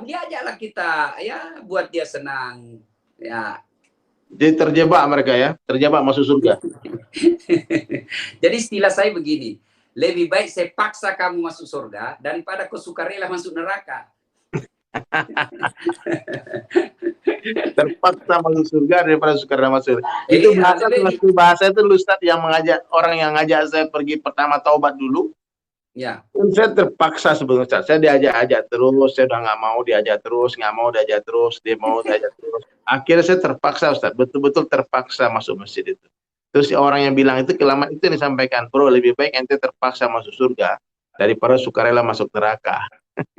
Dia ajaklah kita, ya buat dia senang. Ya. Jadi terjebak mereka ya, terjebak masuk surga. Jadi istilah saya begini, lebih baik saya paksa kamu masuk surga daripada kau sukarela masuk neraka. Terpaksa masuk surga daripada sukarela masuk. Itu bahasa itu Ustadz yang mengajak orang yang ngajak saya pergi pertama taubat dulu. Ya. Saya terpaksa sebenarnya. Saya diajak-ajak terus, saya udah nggak mau diajak terus, dia mau diajak terus. Akhirnya saya terpaksa Ustadz, betul-betul terpaksa masuk masjid itu. Terus orang yang bilang itu kelamaan itu disampaikan, bro, lebih baik ente terpaksa masuk surga daripada sukarela masuk neraka.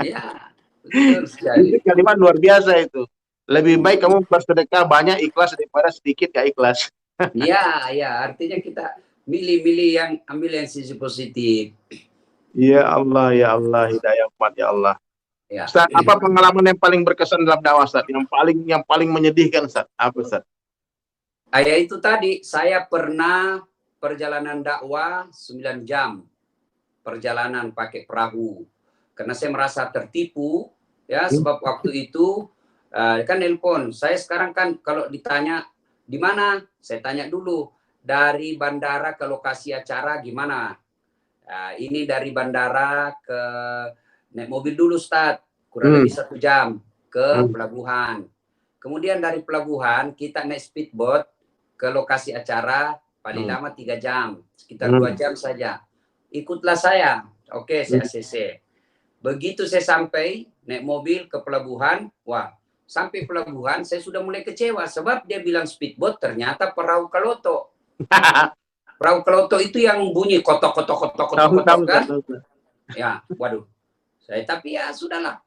Ya, betul sekali. Itu kalimat luar biasa itu. Lebih baik kamu bersedekah banyak ikhlas daripada sedikit gak ikhlas. Ya, artinya kita milih-milih yang ambil yang sisi positif. Ya Allah, hidayah umat ya Allah. Ya. Ustaz, apa pengalaman yang paling berkesan dalam dakwah Ustaz? Yang paling menyedihkan Ustaz? Apa Ustaz? Ya itu tadi, saya pernah perjalanan dakwah 9 jam. Perjalanan pakai perahu. Karena saya merasa tertipu, ya, sebab waktu itu kan nelpon. Saya sekarang kan kalau ditanya di mana, saya tanya dulu dari bandara ke lokasi acara gimana. Ini dari bandara ke naik mobil dulu Ustaz, kurang lebih 1 jam ke pelabuhan. Kemudian dari pelabuhan kita naik speedboat ke lokasi acara paling lama 3 jam, sekitar 2 jam saja. Ikutlah saya, oke, saya ACC. Begitu saya sampai naik mobil ke pelabuhan, wah, sampai pelabuhan saya sudah mulai kecewa sebab dia bilang speedboat, ternyata perahu kaloto. Perahu kaloto itu yang bunyi kotok kan? Ya, waduh. Tapi ya sudahlah.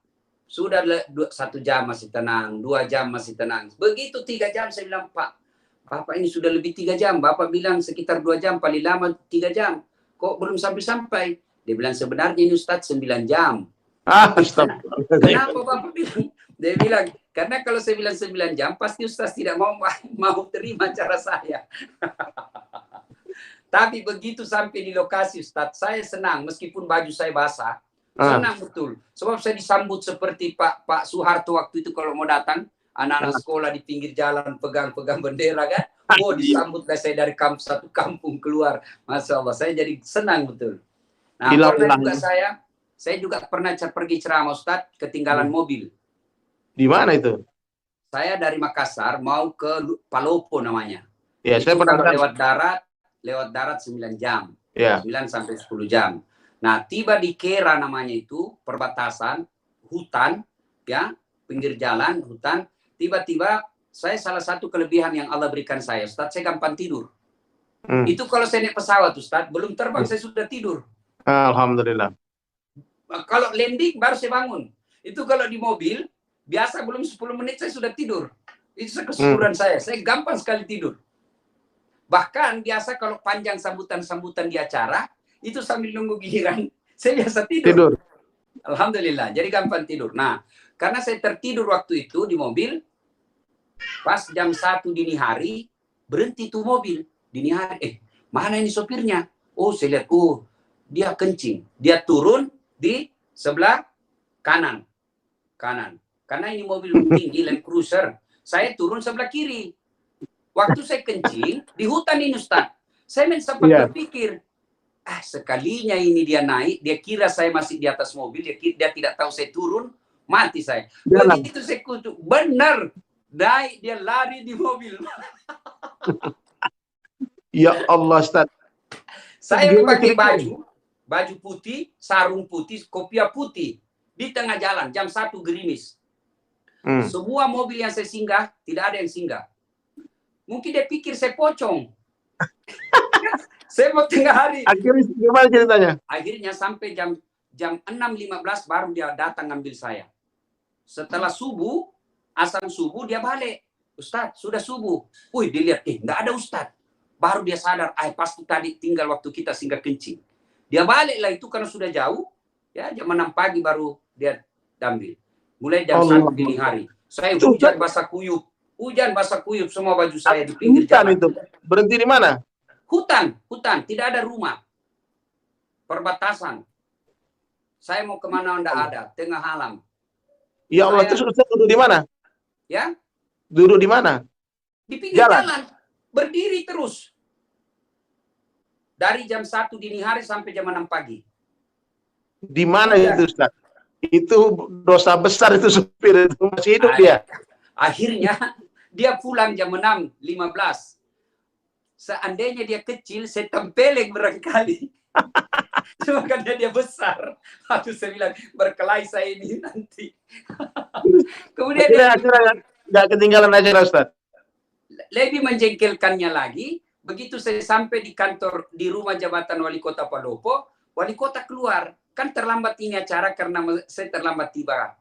Sudah 1 jam masih tenang, 2 jam masih tenang. Begitu 3 jam saya bilang, Pak, Bapak ini sudah lebih 3 jam. Bapak bilang sekitar 2 jam, paling lama 3 jam. Kok belum sampai-sampai? Dia bilang sebenarnya ini Ustadz 9 jam. Astagfirullah. Kenapa Bapak bilang? Dia bilang Karena kalau saya bilang 9 jam, pasti Ustaz tidak mau terima cara saya. Tapi begitu sampai di lokasi Ustaz, saya senang meskipun baju saya basah. Senang betul. Sebab saya disambut seperti Pak Soeharto waktu itu kalau mau datang, anak-anak sekolah di pinggir jalan pegang-pegang bendera kan. Oh, disambutlah saya dari satu kampung keluar. Masya Allah, saya jadi senang betul. Nah, pernah juga saya juga pernah pergi ceramah Ustaz, ketinggalan mobil. Di mana itu? Saya dari Makassar mau ke Palopo namanya. Ya, itu saya pernah lewat darat 9 jam. Ya. 9 sampai 10 jam. Nah, tiba di Kera namanya itu, perbatasan, hutan, ya, pinggir jalan, hutan. Tiba-tiba, saya salah satu kelebihan yang Allah berikan saya, Ustaz, saya gampang tidur. Itu kalau saya naik pesawat, Ustaz, belum terbang, saya sudah tidur. Alhamdulillah. Kalau landing, baru saya bangun. Itu kalau di mobil, biasa belum 10 menit, saya sudah tidur. Itu keseluruhan saya gampang sekali tidur. Bahkan, biasa kalau panjang sambutan-sambutan di acara, itu sambil nunggu giliran, saya biasa tidur. Alhamdulillah, jadi gampang tidur. Nah, karena saya tertidur waktu itu di mobil, pas jam 1 dini hari, berhenti tuh mobil. Dini hari, mana ini sopirnya? Oh, saya lihat, dia kencing. Dia turun di sebelah kanan. Karena ini mobil tinggi, Land Cruiser. Saya turun sebelah kiri. Waktu saya kencing, di hutan ini Ustaz. Saya sempat berpikir, sekalinya ini dia naik, dia kira saya masih di atas mobil, dia tidak tahu saya turun, mati saya. Begitu saya kutuk, benar, naik dia lari di mobil. Ya Allah, Ustaz. Saya pakai baju putih, sarung putih, kopiah putih, di tengah jalan, jam 1 gerimis. Semua mobil yang saya singgah, tidak ada yang singgah. Mungkin dia pikir saya pocong. Saya mau tengah hari. Akhirnya gimana ceritanya? Akhirnya sampai jam 6.15 baru dia datang ngambil saya. Setelah subuh, azan subuh dia balik. Ustaz, sudah subuh. Wih, dilihat, enggak ada Ustaz. Baru dia sadar, pasti tadi tinggal waktu kita singgah kencing. Dia baliklah itu karena sudah jauh. Ya, jam 6 pagi baru dia ambil. Mulai jam 1 dini hari. Saya hujan basah kuyup. Semua baju saya di pinggir jalan. Itu berhenti di mana? Hutan, tidak ada rumah. Perbatasan. Saya mau kemana enggak ada, tengah alam. Ya Allah, terus Ustaz duduk di mana? Ya? Duduk di mana? Di pinggir jalan. Berdiri terus. Dari jam 1 dini hari sampai jam 6 pagi. Di mana itu Ustaz? Itu dosa besar itu supir itu, masih hidup dia. Akhirnya dia pulang jam 6.15. Seandainya dia kecil, saya tempeleng barangkali. Cuma karena dia besar. Aduh, saya bilang, berkelahi saya ini nanti. Kemudian dia nggak ketinggalan acara, Ustaz. Lebih menjengkelkannya lagi, begitu saya sampai di kantor, di rumah jabatan wali kota Palopo, wali kota keluar. Kan terlambat ini acara karena saya terlambat tiba.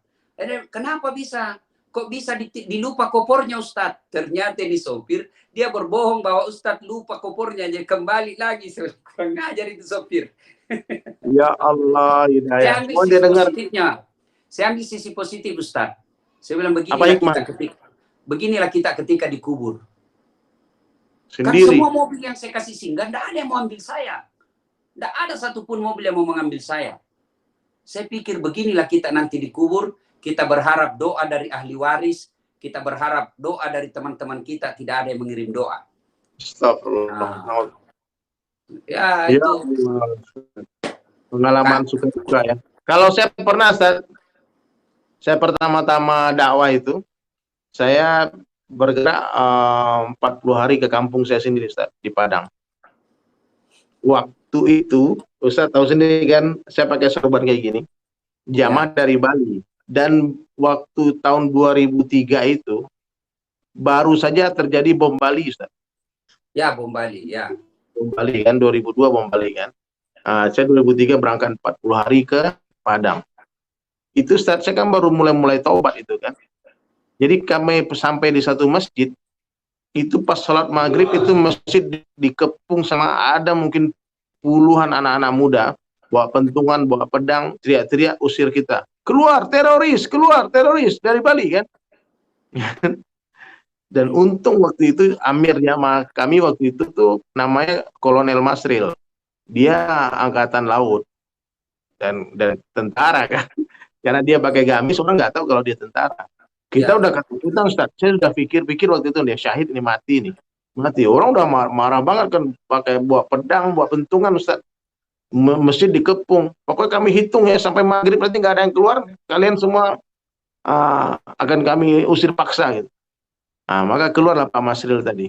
Kenapa bisa? Kok bisa dilupa kopornya Ustadz? Ternyata ini sopir, dia berbohong bahwa Ustadz lupa kopornya, jadi kembali lagi. Kurang ngajar itu sopir. Ya Allah, saya ambil sisi positifnya. Saya ambil sisi positif Ustadz. Saya bilang beginilah kita ketika dikubur. Sendiri. Kan semua mobil yang saya kasih singgah, tidak ada yang mau ambil saya. Tidak ada satupun mobil yang mau mengambil saya. Saya pikir beginilah kita nanti dikubur. Kita berharap doa dari ahli waris, kita berharap doa dari teman-teman kita, tidak ada yang mengirim doa. Astagfirullah. Ya, itu pengalaman suka ya. Kalau saya pernah, saya pertama-tama dakwah itu, saya bergerak 40 hari ke kampung saya sendiri, Ustaz, di Padang. Waktu itu, Ustaz tahu sendiri kan, saya pakai sorban kayak gini, jamaah dari Bali. Dan waktu tahun 2003 itu baru saja terjadi bom Bali, Ustaz. Ya, bom Bali, ya. Bom Bali kan 2002 bom Bali kan. Saya 2003 berangkat 40 hari ke Padang. Itu Ustaz, saya kan baru mulai taubat itu kan. Jadi kami sampai di satu masjid, itu pas sholat maghrib itu masjid dikepung sama ada mungkin puluhan anak-anak muda, bawa pentungan, bawa pedang, teriak-teriak usir kita. Keluar teroris dari Bali kan. Dan untung waktu itu Amir Jamaah kami waktu itu tuh namanya Kolonel Masril. Dia angkatan laut dan tentara kan. Karena dia pakai gamis, orang nggak tahu kalau dia tentara. Kita Ya. udah ketakutan, Ustaz. Saya sudah pikir-pikir waktu itu dia syahid ini mati nih. Mati. Orang udah marah banget kan pakai buat pedang, buat pentungan, Ustaz. Masjid dikepung. Pokoknya kami hitung ya sampai maghrib nanti nggak ada yang keluar. Kalian semua akan kami usir paksa gitu. Nah, maka keluarlah Pak Masril tadi.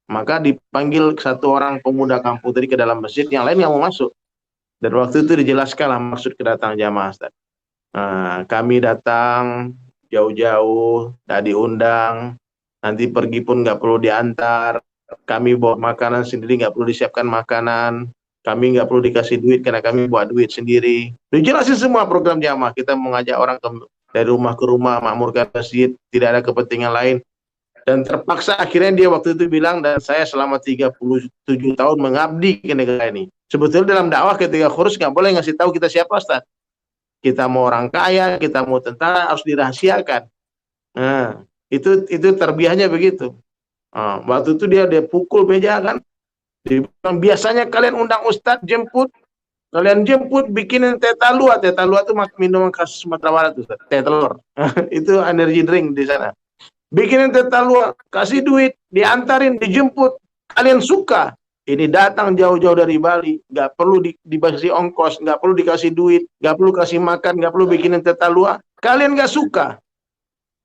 Maka dipanggil satu orang pemuda kampung tadi ke dalam masjid, yang lain yang mau masuk. Dan waktu itu dijelaskanlah maksud kedatangan jamaah, Ustaz. Nah, kami datang jauh-jauh, tak diundang, nanti pergi pun nggak perlu diantar, kami bawa makanan sendiri, nggak perlu disiapkan makanan, kami nggak perlu dikasih duit karena kami buat duit sendiri. Dijelasin semua program jamaah, kita mengajak orang dari rumah ke rumah, makmurkan masjid, tidak ada kepentingan lain. Dan terpaksa akhirnya dia waktu itu bilang, dan saya selama 37 tahun mengabdi ke negara ini. Sebetulnya dalam dakwah ketika khurus nggak boleh ngasih tahu kita siapa, Ustaz. Kita mau orang kaya, kita mau tentara, harus dirahasiakan. Nah, itu terbiahnya begitu. Waktu itu dia pukul meja kan. Dia bilang, biasanya kalian undang Ustadz jemput, kalian jemput bikinin teh talua. Teh talua itu minuman khas Sumatera Barat, Ustadz. Teh telur. Itu energy drink di sana. Bikinin teh talua, kasih duit, diantarin, dijemput. Kalian suka. Ini datang jauh-jauh dari Bali, nggak perlu dikasih ongkos, nggak perlu dikasih duit, nggak perlu kasih makan, nggak perlu bikinin teh talua. Kalian nggak suka.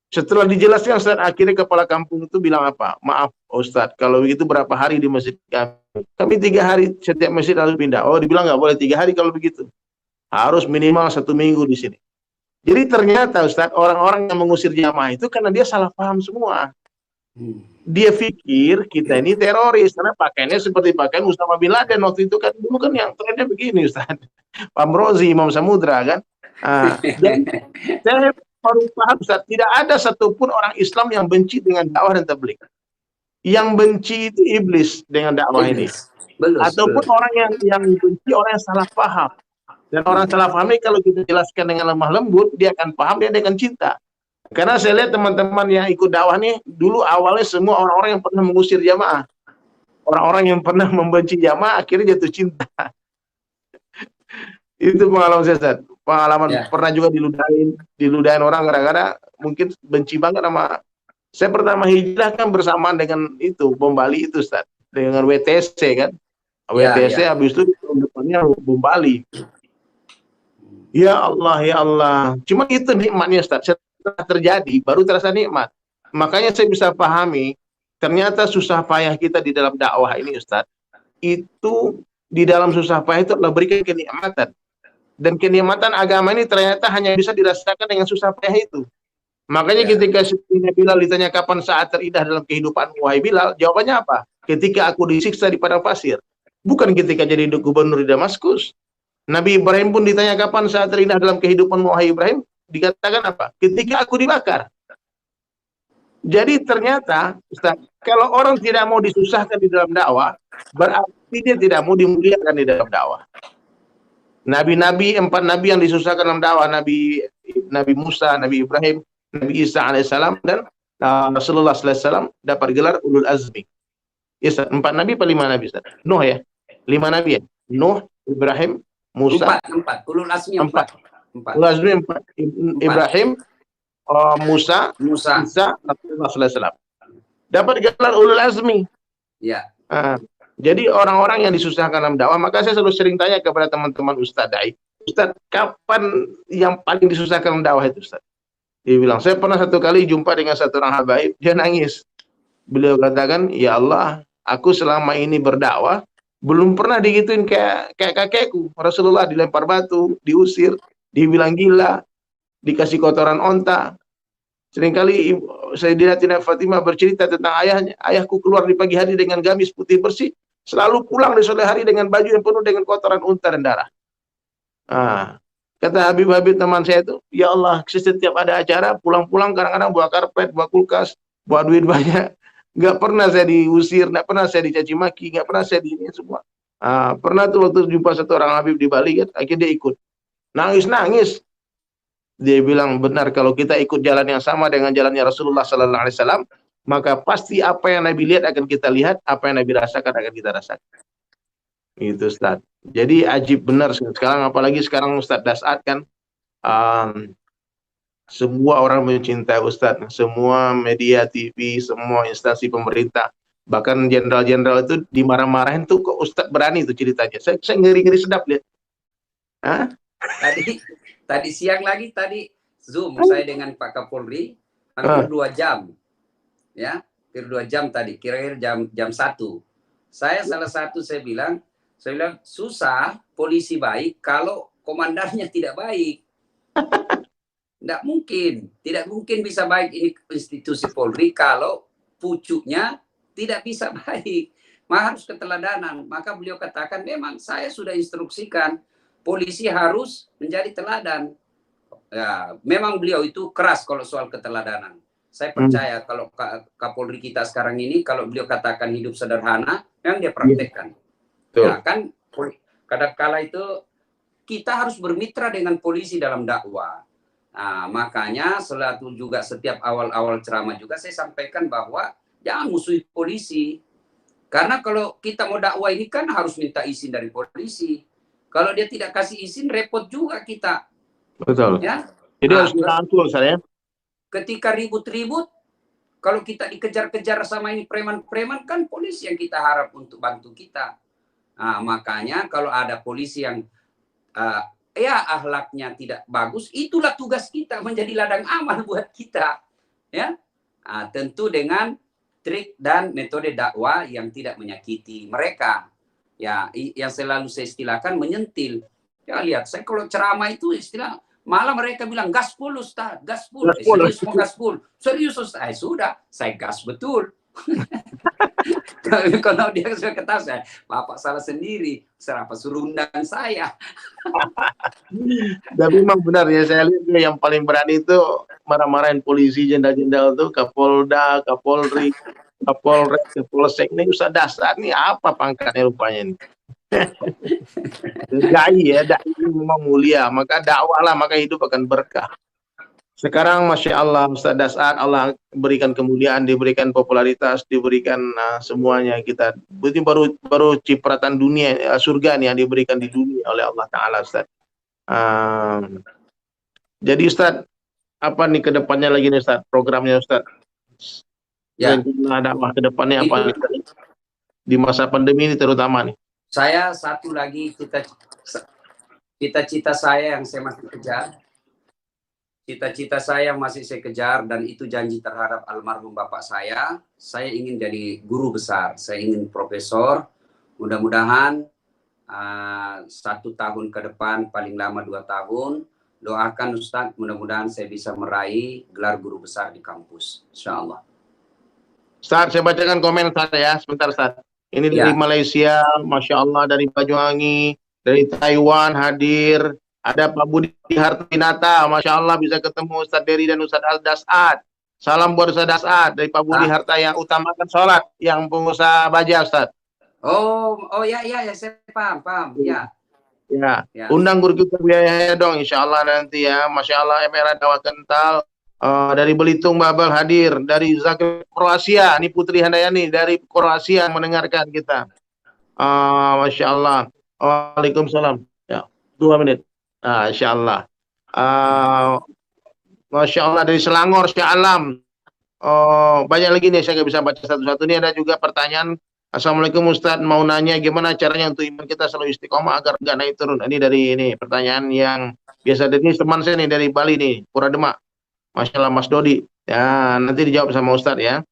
Setelah dijelaskan, Ustaz, akhirnya kepala kampung itu bilang apa? Maaf, Ustaz, kalau begitu berapa hari di masjid kami? Kami 3 hari setiap masjid harus pindah. Oh, dibilang nggak boleh 3 hari kalau begitu. Harus minimal 1 minggu di sini. Jadi ternyata, Ustaz, orang-orang yang mengusir jamaah itu karena dia salah paham semua. Dia pikir kita ini teroris karena pakaiannya seperti pakaian Usama bin Laden waktu itu kan, dulu kan yang trennya begini, Ustaz. Pamrozi, Imam Samudra kan. Dan saya baru paham, Ustaz, tidak ada satupun orang Islam yang benci dengan dakwah dan tabligh. Yang benci itu iblis dengan dakwah ini. Ataupun orang yang benci orang yang salah paham. Dan orang salah paham ini kalau kita jelaskan dengan lemah lembut, dia akan paham, dia dengan cinta. Karena saya lihat teman-teman yang ikut dakwah nih, dulu awalnya semua orang-orang yang pernah mengusir jamaah. Orang-orang yang pernah membenci jamaah akhirnya jatuh cinta. Itu pengalaman saya, Ustaz. Pengalaman pernah juga diludahin orang gara-gara mungkin benci banget sama. Saya pertama hijrah kan bersamaan dengan itu, bom Bali itu, Ustaz. Dengan WTC kan. WTC habis itu tahun depannya bom Bali. Ya Allah, ya Allah. Cuma itu nikmatnya, Ustaz. Setelah terjadi, baru terasa nikmat. Makanya saya bisa pahami, ternyata susah payah kita di dalam dakwah ini, Ustaz. Itu di dalam susah payah itu adalah berikan kenikmatan. Dan kenikmatan agama ini ternyata hanya bisa dirasakan dengan susah payah itu. Makanya ketika Bilal ditanya kapan saat terindah dalam kehidupan wahai Bilal, jawabannya apa? Ketika aku disiksa di padang pasir. Bukan ketika jadi gubernur di Damaskus. Nabi Ibrahim pun ditanya kapan saat terindah dalam kehidupan wahai Ibrahim, dikatakan apa? Ketika aku dibakar. Jadi ternyata, Ustaz, kalau orang tidak mau disusahkan di dalam dakwah, berarti dia tidak mau dimuliakan di dalam dakwah. Nabi-nabi, 4 nabi yang disusahkan dalam dakwah, Nabi Musa, Nabi Ibrahim, Nabi Isa alaihissalam, dan Rasulullah SAW dapat gelar ulul azmi. Ya, 4 nabi apa 5 nabi, Ustaz? Nuh ya? 5 nabi ya? Nuh, Ibrahim, Musa. 4. Ulul azmi 4. Ulul azmi 4. Ibrahim, Musa, Isa, Rasulullah SAW. Dapat gelar ulul azmi. Ya. Jadi orang-orang yang disusahkan dalam dakwah, maka saya selalu sering tanya kepada teman-teman Ustaz Dai, Ustaz, kapan yang paling disusahkan dalam dakwah itu, Ustaz? Dia bilang, saya pernah satu kali jumpa dengan satu orang habaib, dia nangis. Beliau katakan, ya Allah, aku selama ini berdakwah, belum pernah digituin kayak kakekku. Rasulullah dilempar batu, diusir, dibilang gila, dikasih kotoran onta. Seringkali Sayyidatina Fatimah bercerita tentang ayahnya. Ayahku keluar di pagi hari dengan gamis putih bersih, selalu pulang di sore hari dengan baju yang penuh dengan kotoran unta dan darah. Kata Habib-Habib teman saya itu, ya Allah, setiap ada acara, pulang-pulang kadang-kadang bawa karpet, bawa kulkas, bawa duit banyak. Nggak pernah saya diusir, nggak pernah saya dicaci maki, nggak pernah saya ini semua. Pernah tuh waktu jumpa satu orang Habib di Bali, kan, akhirnya dia ikut. Nangis-nangis. Dia bilang benar kalau kita ikut jalan yang sama dengan jalannya Rasulullah Sallallahu Alaihi Wasallam, maka pasti apa yang Nabi lihat akan kita lihat, apa yang Nabi rasakan akan kita rasakan. Itu Ustaz. Jadi ajib benar sekarang, apalagi sekarang Ustaz Dasat kan, um, semua orang mencintai Ustaz, semua media TV, semua instansi pemerintah, bahkan jenderal-jenderal itu dimarah-marahin tuh, kok Ustaz berani itu ceritanya. Saya ngeri-ngeri sedap lihat. Hah? Tadi siang lagi Zoom saya dengan Pak Kapolri hampir 2 jam. Ya, hampir 2 jam tadi, kira-kira jam 1. Saya bilang susah polisi baik kalau komandannya tidak baik. Tidak mungkin bisa baik ini institusi Polri kalau pucuknya tidak bisa baik. Maka harus keteladanan. Maka beliau katakan memang saya sudah instruksikan polisi harus menjadi teladan. Ya, memang beliau itu keras kalau soal keteladanan. Saya percaya kalau Kapolri kita sekarang ini, kalau beliau katakan hidup sederhana, yang dia praktekkan. Ya kan, kadang-kala itu kita harus bermitra dengan polisi dalam dakwah. Nah, makanya setiap awal-awal ceramah juga saya sampaikan bahwa jangan musuhi polisi. Karena kalau kita mau dakwah ini kan harus minta izin dari polisi. Kalau dia tidak kasih izin, repot juga kita. Betul. Ya? Jadi harus dirangkul saya. Ketika ribut-ribut, kalau kita dikejar-kejar sama ini preman-preman, kan polisi yang kita harap untuk bantu kita. Nah, makanya kalau ada polisi yang akhlaknya tidak bagus, itulah tugas kita menjadi ladang amal buat kita. Ya, tentu dengan trik dan metode dakwah yang tidak menyakiti mereka. Ya, yang selalu saya istilahkan menyentil. Ya lihat, saya kalau ceramah itu istilah malah mereka bilang gaspol Ustaz, gaspol. Serius mau gaspol? Serius Ustaz? Sudah, saya gas betul. Kalau dia sudah ketahui saya, Bapak salah sendiri. Serapa suruh undang saya. Tapi memang benar ya, saya lihat yang paling berani itu marah-marahin polisi, jenderal-jenderal itu, Kapolda, Kapolri, Kapolres, Kapolsek. Ini Ustaz Dasat nih apa pangkatnya rupanya nih? Dai memang mulia, maka dakwahlah, maka hidup akan berkah. Sekarang Masya Allah Ustaz Dasat, Allah berikan kemuliaan, diberikan popularitas, diberikan semuanya kita. Ini baru cipratan dunia, surga nih yang diberikan di dunia oleh Allah Ta'ala Ustaz. Jadi Ustaz, apa nih kedepannya lagi nih Ustaz, programnya Ustaz? Ya. Dakwah kedepannya apa nih? Di masa pandemi ini terutama nih. Saya satu lagi cita-cita saya yang saya masih kejar. Cita-cita saya masih saya kejar dan itu janji terhadap almarhum bapak saya ingin jadi guru besar, saya ingin profesor, mudah-mudahan 1 tahun ke depan, paling lama 2 tahun, doakan Ustadz, mudah-mudahan saya bisa meraih gelar guru besar di kampus, insya Allah. Ustadz, saya bacakan komen saya, sebentar Ustadz. Ini dari Malaysia, Masya Allah, dari Banyuwangi, dari Taiwan hadir. Ada Pak Budi Hartinata, Masya Allah bisa ketemu Ustadz Dery dan Ustadz Dasat. Salam buat Ustadz Dasat dari Pak Budi Harta yang utamakan sholat, yang pengusaha baja Ustadz. Oh ya, saya paham ya. Ya. Undang guru kita biaya dong, Insya Allah nanti ya. Masya Allah, MR Dakwah Kental. Dari Belitung Babel hadir, dari Zagreb Kroasia, ini Putri Handayani dari Kroasia mendengarkan kita. Masya Allah. Waalaikumsalam. Ya, 2 menit. Insya Allah. Masya Allah dari Selangor, Syah Alam. Banyak lagi nih, saya nggak bisa baca satu-satu. Ini ada juga pertanyaan. Assalamualaikum Ustadz, mau nanya gimana caranya untuk iman kita selalu istiqomah agar nggak naik turun. Ini dari pertanyaan yang biasa. Ini teman saya nih dari Bali nih, Pura Demak. Masya Allah Mas Dodi. Ya, nanti dijawab sama Ustadz ya.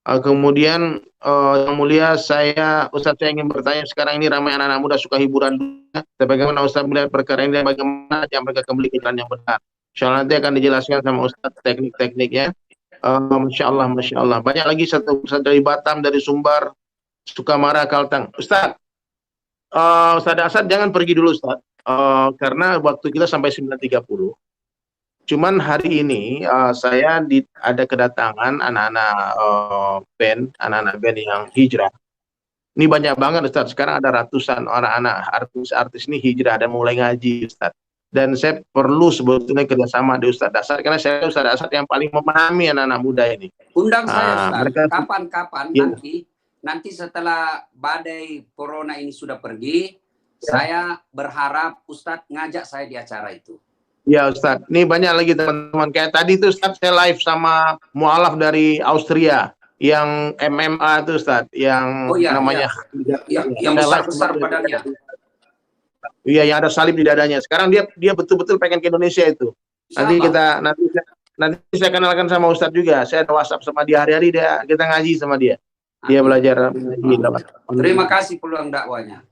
Kemudian yang mulia Ustadz saya ingin bertanya, sekarang ini ramai anak-anak muda suka hiburan dunia. Bagaimana Ustadz melihat perkara ini dan bagaimana yang mereka kembali ke jalan yang benar? Insya Allah nanti akan dijelaskan sama Ustadz teknik-tekniknya. Masya Allah. Banyak lagi Ustadz dari Batam, dari Sumbar, Sukamara, Kalteng. Ustadz Dasat jangan pergi dulu Ustadz. Karena waktu kita sampai 9.30. Cuman hari ini saya ada kedatangan anak-anak band yang hijrah. Ini banyak banget Ustaz. Sekarang ada ratusan anak-anak artis-artis ini hijrah dan mulai ngaji Ustaz. dan saya perlu sebetulnya kerjasama di Ustadz Dasar karena saya Ustadz Dasar yang paling memahami anak-anak muda ini. Undang saya Ustaz. Mereka Kapan-kapan ya, nanti setelah badai corona ini sudah pergi, saya berharap Ustadz ngajak saya di acara itu. ya Ustadz. Ini banyak lagi teman-teman. Kayak tadi tuh Ustadz saya live sama mualaf dari Austria yang MMA tuh Ustadz, yang Oh iya, namanya yang besar-besar badannya. Iya, yang ada salib di dadanya. Sekarang dia betul-betul pengen ke Indonesia itu. Nanti nanti saya kenalkan sama Ustadz juga. Saya ada WhatsApp sama dia hari-hari, kita ngaji sama dia. Dia belajar ngaji. Terima kasih peluang dakwanya.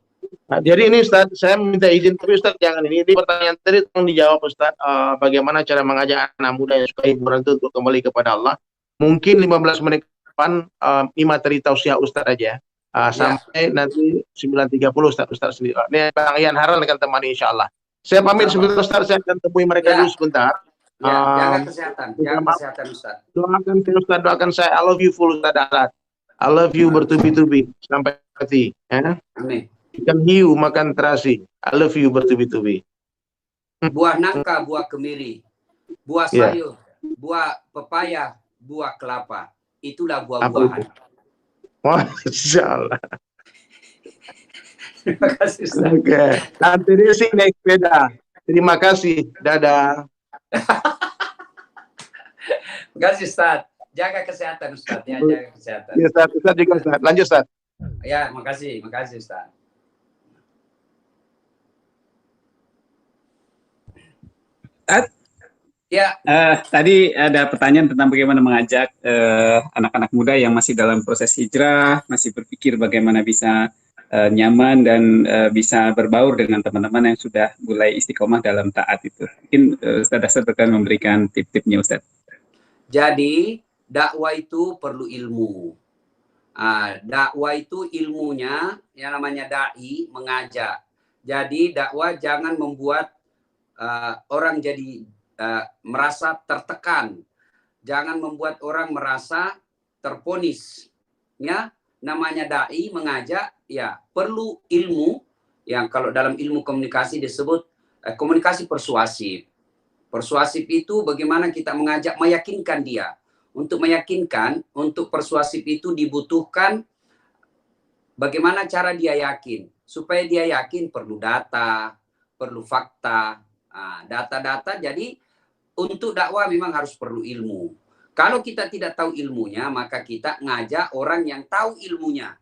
Nah, jadi ini Ustadz, saya minta izin, tapi Ustadz jangan ini pertanyaan tadi tolong dijawab Ustadz. Bagaimana cara mengajak anak muda yang suka hiburan itu untuk kembali kepada Allah? Mungkin 15 menit ke depan, ini materi tausiah Ustadz aja. Sampai nanti 9.30 Ustadz sendiri. Ini Bang Ian Haran akan temani insya Allah. Saya pamit sebentar Ustadz, saya akan temui mereka dulu sebentar. Jaga kesehatan Ustadz. Doakan saya Ustadz, doakan saya. I love you full Ustadz. I love you bertubi-tubi sampai hati. Ya? Amin. Ikan hiu makan terasi. I love you bertubi-tubi. Buah nangka, buah kemiri, buah sayur, buah pepaya, buah kelapa. Itulah buah-buahan. Masya Allah. Terima kasih Ustaz. Oke. Nanti sih naik sepeda. Terima kasih. Dadah. Terima kasih Ustaz. Jaga kesehatan Ustaz. Ya, jaga kesehatan. Ya, Ustaz juga Ustaz. Lanjut Ustaz. Ya, makasih Ustaz. Ya. Tadi ada pertanyaan tentang bagaimana mengajak anak-anak muda yang masih dalam proses hijrah, masih berpikir bagaimana bisa nyaman dan bisa berbaur dengan teman-teman yang sudah mulai istiqomah dalam taat itu. Mungkin Ustaz Dasar akan memberikan tip-tipnya Ustaz. Jadi dakwah itu perlu ilmu. Dakwah itu ilmunya yang namanya dai, mengajak. Jadi dakwah jangan membuat orang jadi merasa tertekan, jangan membuat orang merasa terponis. Ya, namanya dai, mengajak, ya perlu ilmu yang kalau dalam ilmu komunikasi disebut komunikasi persuasif. Persuasif itu bagaimana kita mengajak, meyakinkan dia. Untuk meyakinkan, untuk persuasif itu dibutuhkan bagaimana cara dia yakin. Supaya dia yakin perlu data, perlu fakta. Data-data, jadi untuk dakwah memang harus perlu ilmu. Kalau kita tidak tahu ilmunya, maka kita ngajak orang yang tahu ilmunya.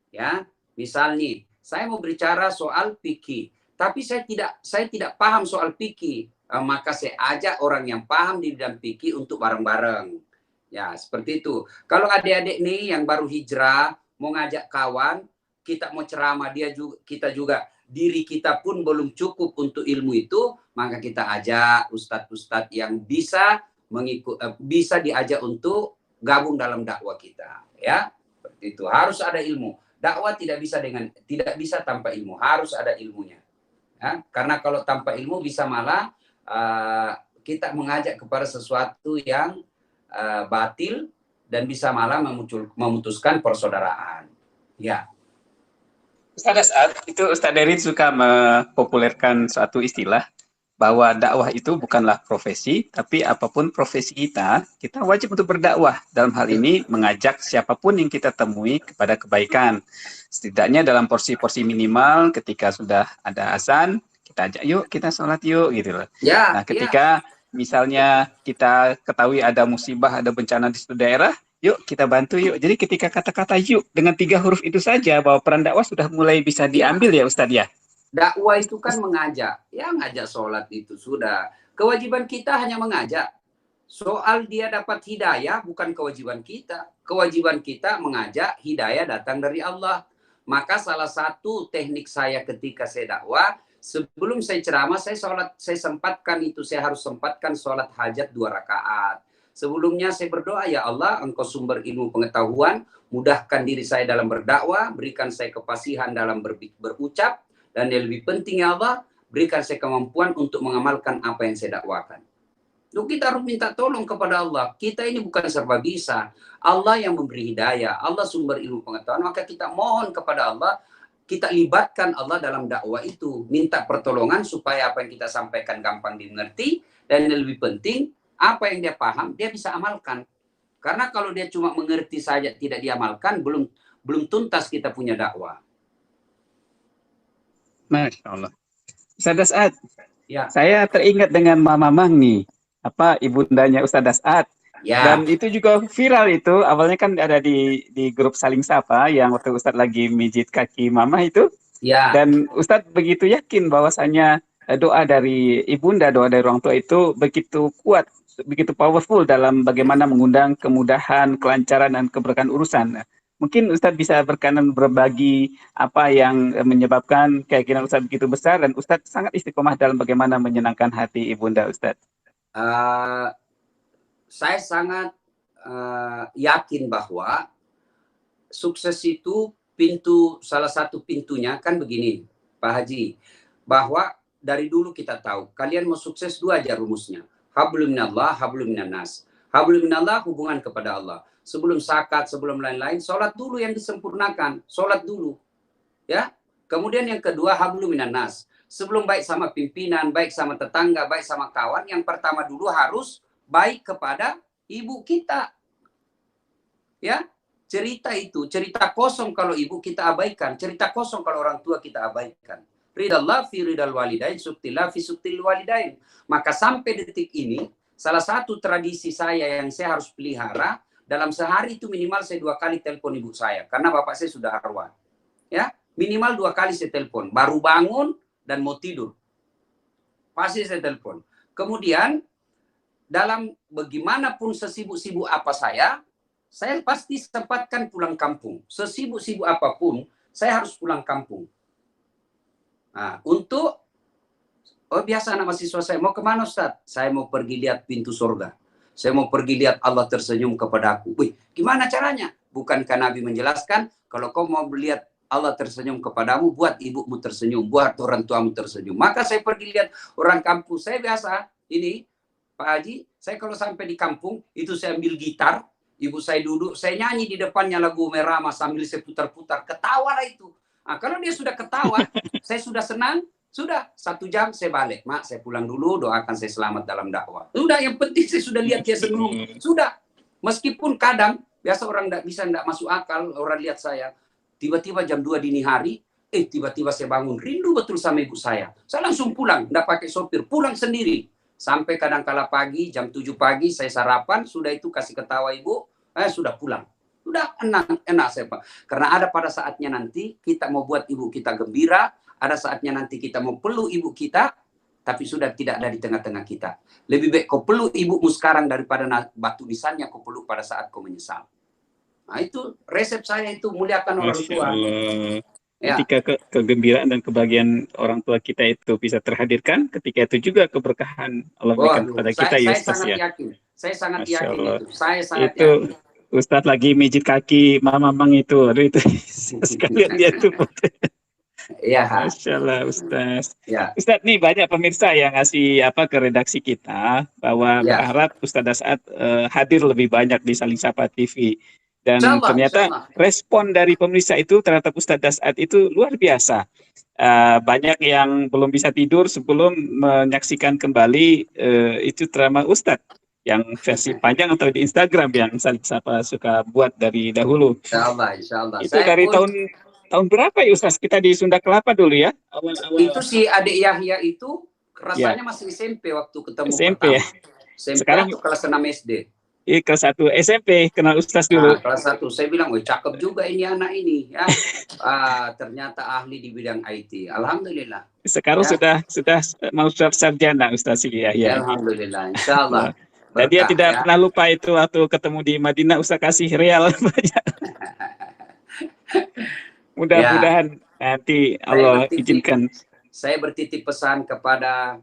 Ya, misalnya saya mau berbicara soal fikih, tapi saya tidak paham soal fikih, maka saya ajak orang yang paham di bidang fikih untuk bareng-bareng. Ya, seperti itu. Kalau adik-adik nih yang baru hijrah, mau ngajak kawan, kita mau ceramah, kita juga diri kita pun belum cukup untuk ilmu itu, maka kita ajak ustadz-ustadz yang bisa bisa diajak untuk gabung dalam dakwah kita. Ya, seperti itu. Harus ada ilmu. Dakwah tidak bisa tanpa ilmu. Harus ada ilmunya. Ya, karena kalau tanpa ilmu bisa malah kita mengajak kepada sesuatu yang batil dan bisa malah memutuskan persaudaraan. Ya. Ustaz itu Ustaz Derit suka mempopulerkan suatu istilah bahwa dakwah itu bukanlah profesi, tapi apapun profesi kita wajib untuk berdakwah. Dalam hal ini mengajak siapapun yang kita temui kepada kebaikan. Setidaknya dalam porsi-porsi minimal ketika sudah ada azan, kita ajak yuk, kita sholat yuk gitu loh. Ya, nah, ketika misalnya kita ketahui ada musibah, ada bencana di suatu daerah, yuk kita bantu yuk. Jadi ketika kata-kata yuk dengan 3 huruf itu saja bahwa peran dakwah sudah mulai bisa diambil ya Ustadz ya. Dakwah itu kan mengajak, ya ngajak sholat itu sudah. Kewajiban kita hanya mengajak. Soal dia dapat hidayah bukan kewajiban kita. Kewajiban kita mengajak, hidayah datang dari Allah. Maka salah satu teknik saya ketika saya dakwah, sebelum saya ceramah, saya harus sempatkan sholat hajat 2 rakaat. Sebelumnya saya berdoa, ya Allah, Engkau sumber ilmu pengetahuan, mudahkan diri saya dalam berdakwah, berikan saya kefasihan dalam berucap, dan yang lebih penting ya Allah, berikan saya kemampuan untuk mengamalkan apa yang saya dakwakan. Lalu kita harus minta tolong kepada Allah. Kita ini bukan serba bisa. Allah yang memberi hidayah, Allah sumber ilmu pengetahuan, maka kita mohon kepada Allah, kita libatkan Allah dalam dakwah itu. Minta pertolongan supaya apa yang kita sampaikan gampang dimengerti. Dan yang lebih penting, apa yang dia paham, dia bisa amalkan. Karena kalau dia cuma mengerti saja, tidak diamalkan, belum tuntas kita punya dakwah. Masya Allah. Ustaz As'ad, Ya. saya teringat dengan Mama Mang nih, ibundanya Ustaz As'ad. Ya. Dan itu juga viral itu, awalnya kan ada di grup Saling Sapa yang waktu Ustadz lagi mijit kaki Mama itu. Ya. Dan Ustadz begitu yakin bahwasanya doa dari ibunda, doa dari orang tua itu begitu kuat, begitu powerful dalam bagaimana mengundang kemudahan, kelancaran, dan keberkahan urusan. Mungkin Ustadz bisa berkenan berbagi apa yang menyebabkan keyakinan Ustadz begitu besar dan Ustadz sangat istiqomah dalam bagaimana menyenangkan hati ibunda Ustadz. Saya sangat yakin bahwa sukses itu salah satu pintunya kan begini, Pak Haji, bahwa dari dulu kita tahu kalian mau sukses 2 aja rumusnya. Hablum minallah, hablum minannas. Hablum minallah hubungan kepada Allah. Sebelum zakat, sebelum lain-lain, sholat dulu yang disempurnakan. Sholat dulu. Ya. Kemudian yang kedua, hablum minannas. Sebelum baik sama pimpinan, baik sama tetangga, baik sama kawan, yang pertama dulu harus baik kepada ibu kita. Ya. Cerita kosong kalau ibu kita abaikan. Cerita kosong kalau orang tua kita abaikan. Ridallah fi ridal walidain, suktillah fi suktil walidain. Maka sampai detik ini, salah satu tradisi saya yang saya harus pelihara, dalam sehari itu minimal saya 2 kali telepon ibu saya. Karena bapak saya sudah arwah. Ya, minimal 2 kali saya telepon. Baru bangun dan mau tidur. Pasti saya telepon. Kemudian, dalam bagaimanapun sesibuk-sibuk apa saya pasti sempatkan pulang kampung. Sesibuk-sibuk apapun, saya harus pulang kampung. Nah, biasa anak mahasiswa saya, mau kemana Ustaz? Saya mau pergi lihat pintu surga. Saya mau pergi lihat Allah tersenyum kepada aku. Wih, gimana caranya? Bukankah Nabi menjelaskan, kalau kau mau melihat Allah tersenyum kepadamu, buat ibumu tersenyum, buat orang tuamu tersenyum. Maka saya pergi lihat orang kampung. Saya biasa, ini, Pak Haji, saya kalau sampai di kampung, itu saya ambil gitar, ibu saya duduk, saya nyanyi di depannya lagu Merama sambil saya putar-putar. Ketawa lah itu. Nah, kalau dia sudah ketawa, saya sudah senang, sudah 1 jam saya balik. Mak, saya pulang dulu, doakan saya selamat dalam dakwah. Sudah, yang penting saya sudah lihat dia senyum. Sudah. Meskipun kadang, biasa orang tidak masuk akal, orang lihat saya. Tiba-tiba jam 2 dini hari, tiba-tiba saya bangun. Rindu betul sama ibu saya. Saya langsung pulang, tidak pakai sopir. Pulang sendiri. Sampai kadang-kala pagi, jam 7 pagi, saya sarapan. Sudah itu kasih ketawa ibu, sudah pulang. Sudah enak saya Pak. Karena ada pada saatnya nanti, kita mau buat ibu kita gembira, ada saatnya nanti kita mau peluk ibu kita, tapi sudah tidak ada di tengah-tengah kita. Lebih baik kau peluk ibumu sekarang daripada batu nisannya kau peluk pada saat kau menyesal. Nah itu resep saya itu, muliakan orang tua. Ya. Ketika kegembiraan dan kebahagiaan orang tua kita itu bisa terhadirkan, ketika itu juga keberkahan Allah berikan kepada kita. Saya sangat yakin itu. Saya sangat yakin. Yakin. Ustadz lagi mijit kaki Mama Mang itu. Aduh itu sekalian dia tuh. Ya. Masya Allah Ustaz. Ya. Ustaz nih banyak pemirsa yang ngasih ke redaksi kita bahwa berharap Ustaz As'ad hadir lebih banyak di Saling Sapa TV. Dan ternyata respon dari pemirsa itu terhadap Ustaz As'ad itu luar biasa. Banyak yang belum bisa tidur sebelum menyaksikan kembali itu drama Ustaz yang versi panjang atau di Instagram yang Saling Sapa suka buat dari dahulu. Insya Allah. Itu dari tahun berapa ya Ustaz? Kita di Sunda Kelapa dulu ya? Awal-awal. Itu si adik Yahya itu rasanya masih SMP waktu ketemu SMP pertama. ya? SMP sekarang atau kelas 6 SD. Iya, kelas 1 SMP kenal Ustaz dulu. Kelas 1 saya bilang, cakep juga ini anak ini ya. Ternyata ahli di bidang IT. Alhamdulillah. Sekarang sudah mau sarjana Ustaz ya. Alhamdulillah, insya Allah. Dan dia tidak pernah lupa itu waktu ketemu di Madinah Ustaz kasih real banyak. Mudah-mudahan nanti Allah izinkan. Saya bertitip pesan kepada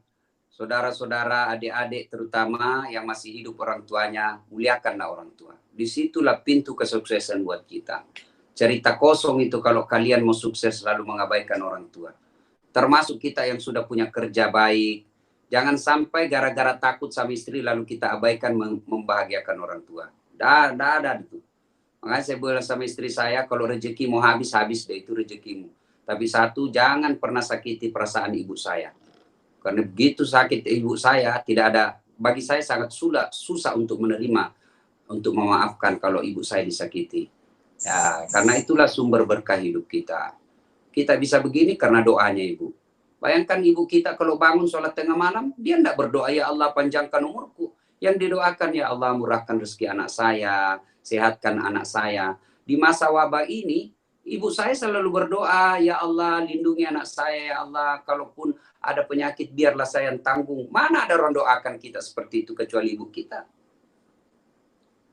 saudara-saudara, adik-adik terutama yang masih hidup orang tuanya, muliakanlah orang tua. Disitulah pintu kesuksesan buat kita. Cerita kosong itu kalau kalian mau sukses selalu mengabaikan orang tua. Termasuk kita yang sudah punya kerja baik. Jangan sampai gara-gara takut sama istri lalu kita abaikan membahagiakan orang tua. Dah ada itu. Makanya saya bilang sama istri saya, kalau rezeki mau habis deh itu rezekimu. Tapi satu, jangan pernah sakiti perasaan ibu saya. Karena begitu sakit ibu saya, tidak ada, bagi saya sangat susah untuk menerima, untuk memaafkan kalau ibu saya disakiti. Ya, karena itulah sumber berkah hidup kita. Kita bisa begini karena doanya ibu. Bayangkan ibu kita kalau bangun sholat tengah malam, dia tidak berdoa, ya Allah panjangkan umurku. Yang didoakan, ya Allah murahkan rezeki anak saya, sehatkan anak saya. Di masa wabah ini, ibu saya selalu berdoa, ya Allah lindungi anak saya, ya Allah kalaupun ada penyakit biarlah saya yang tanggung. Mana ada orang doakan kita seperti itu kecuali ibu kita.